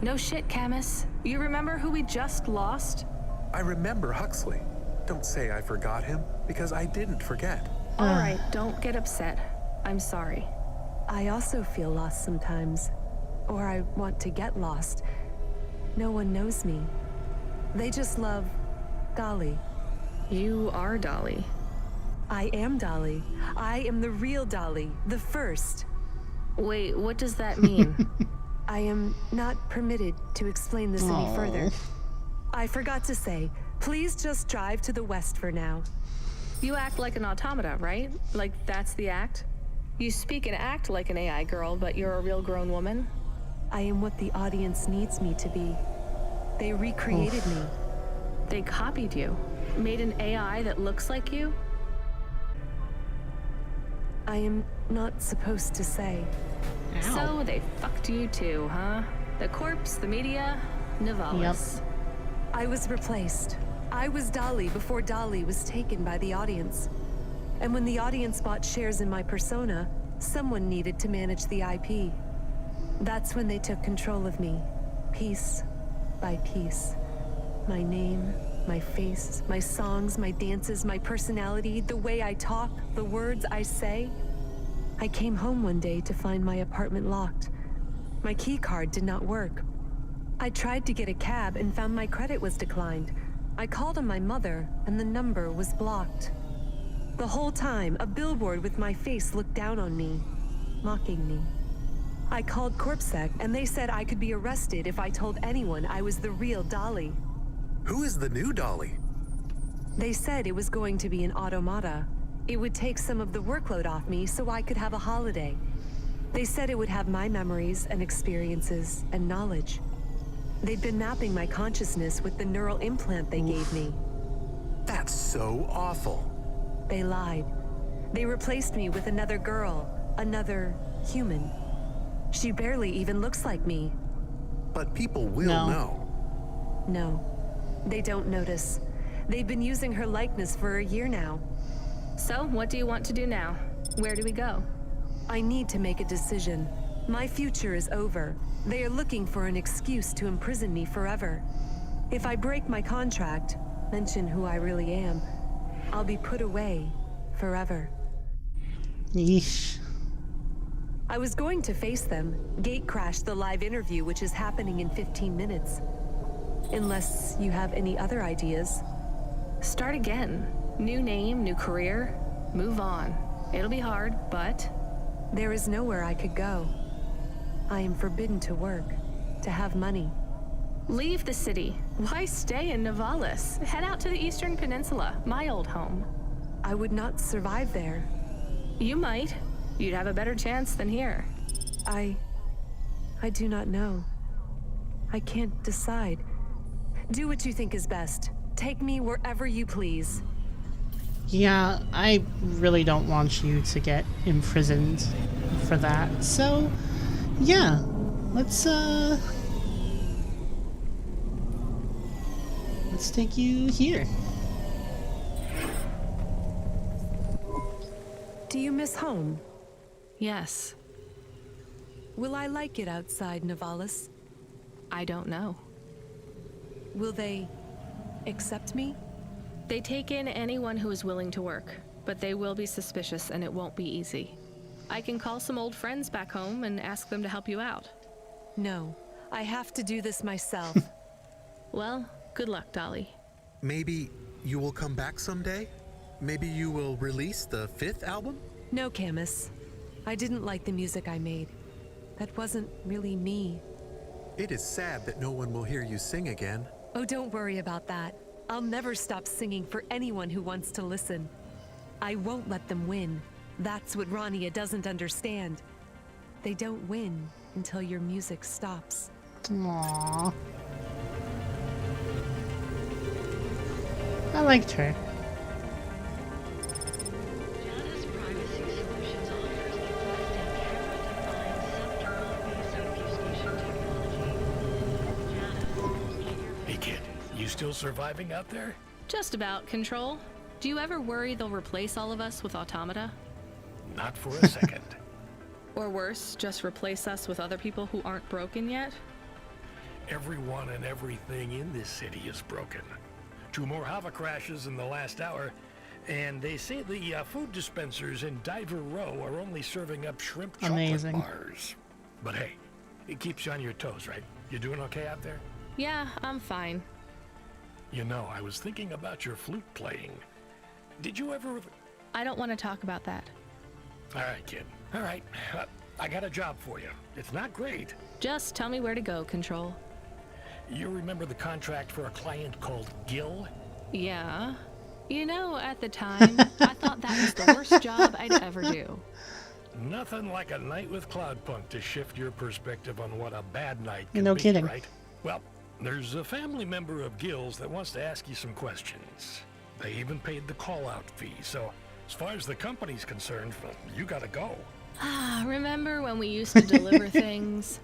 No shit, Camus. You remember who we just lost? I remember Huxley. Don't say I forgot him, because I didn't forget. Alright, don't get upset. I'm sorry. I also feel lost sometimes. Or I want to get lost. No one knows me. They just love Dolly. You are Dolly. I am Dolly. I am the real Dolly, the first. Wait, what does that mean? I am not permitted to explain this any further. I forgot to say, please just drive to the west for now. You act like an automata, right? Like that's the act? You speak and act like an AI girl, but you're a real grown woman? I am what the audience needs me to be. They recreated me. They copied you? Made an AI that looks like you? I am not supposed to say. So they fucked you too, huh? The corpse, the media, Nivalis. Yep. I was replaced. I was Dolly before Dolly was taken by the audience. And when the audience bought shares in my persona, someone needed to manage the IP. That's when they took control of me, piece by piece. My name, my face, my songs, my dances, my personality, the way I talk, the words I say. I came home one day to find my apartment locked. My key card did not work. I tried to get a cab and found my credit was declined. I called on my mother and the number was blocked. The whole time, a billboard with my face looked down on me, mocking me. I called CorpSec and they said I could be arrested if I told anyone I was the real Dolly. Who is the new Dolly? They said it was going to be an automata. It would take some of the workload off me so I could have a holiday. They said it would have my memories and experiences and knowledge. They'd been mapping my consciousness with the neural implant they gave me. That's so awful. They lied. They replaced me with another girl, another human. She barely even looks like me. But people will know. No, they don't notice. They've been using her likeness for a year now. So, what do you want to do now? Where do we go? I need to make a decision. My future is over. They are looking for an excuse to imprison me forever. If I break my contract, mention who I really am, I'll be put away forever. Yeesh. I was going to face them, gate-crash the live interview which is happening in 15 minutes. Unless you have any other ideas. Start again. New name, new career. Move on. It'll be hard, but... There is nowhere I could go. I am forbidden to work, to have money. Leave the city. Why stay in Nivalis? Head out to the Eastern Peninsula, my old home. I would not survive there. You might. You'd have a better chance than here. I do not know. I can't decide. Do what you think is best. Take me wherever you please. Yeah, I really don't want you to get imprisoned for that. So, yeah, let's take you here. Do you miss home? Yes. Will I like it outside Nivalis? I don't know. Will they accept me? They take in anyone who is willing to work, but they will be suspicious and it won't be easy. I can call some old friends back home and ask them to help you out. No, I have to do this myself. Well, good luck, Dolly. Maybe you will come back someday? Maybe you will release the 5th album? No, Camus. I didn't like the music I made. That wasn't really me. It is sad that no one will hear you sing again. Oh, don't worry about that. I'll never stop singing for anyone who wants to listen. I won't let them win. That's what Rania doesn't understand. They don't win until your music stops. Aww. I liked her. Hey kid, you still surviving out there? Just about, Control. Do you ever worry they'll replace all of us with automata? Not for a second. Or worse, just replace us with other people who aren't broken yet? Everyone and everything in this city is broken. 2 more Hava crashes in the last hour, and they say the food dispensers in Diver Row are only serving up shrimp chocolate bars. But hey, it keeps you on your toes, right? You doing okay out there? Yeah, I'm fine. You know, I was thinking about your flute playing. Did you ever I don't want to talk about that. All right, kid. All right. I got a job for you. It's not great. Just tell me where to go, Control. You remember the contract for a client called Gil? Yeah. You know, at the time, I thought that was the worst job I'd ever do. Nothing like a night with Cloudpunk to shift your perspective on what a bad night can No be, kidding. right? Well, there's a family member of Gil's that wants to ask you some questions. They even paid the call-out fee, so as far as the company's concerned, you gotta go. Ah, remember when we used to deliver things?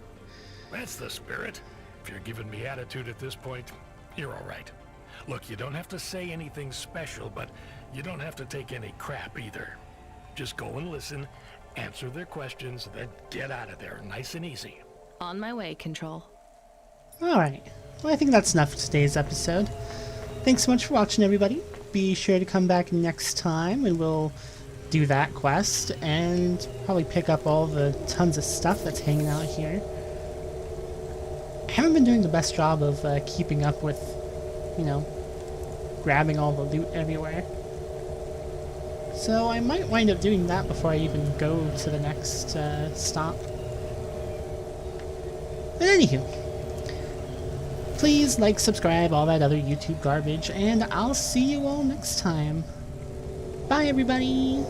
That's the spirit. If you're giving me attitude at this point, you're all right. Look, you don't have to say anything special, but you don't have to take any crap either. Just go and listen, answer their questions, then get out of there nice and easy. On my way, Control. Alright, well I think that's enough for today's episode. Thanks so much for watching, everybody. Be sure to come back next time and we'll do that quest and probably pick up all the tons of stuff that's hanging out here. I haven't been doing the best job of keeping up with, you know, grabbing all the loot everywhere. So I might wind up doing that before I even go to the next stop. But anywho, please like, subscribe, all that other YouTube garbage, and I'll see you all next time. Bye, everybody!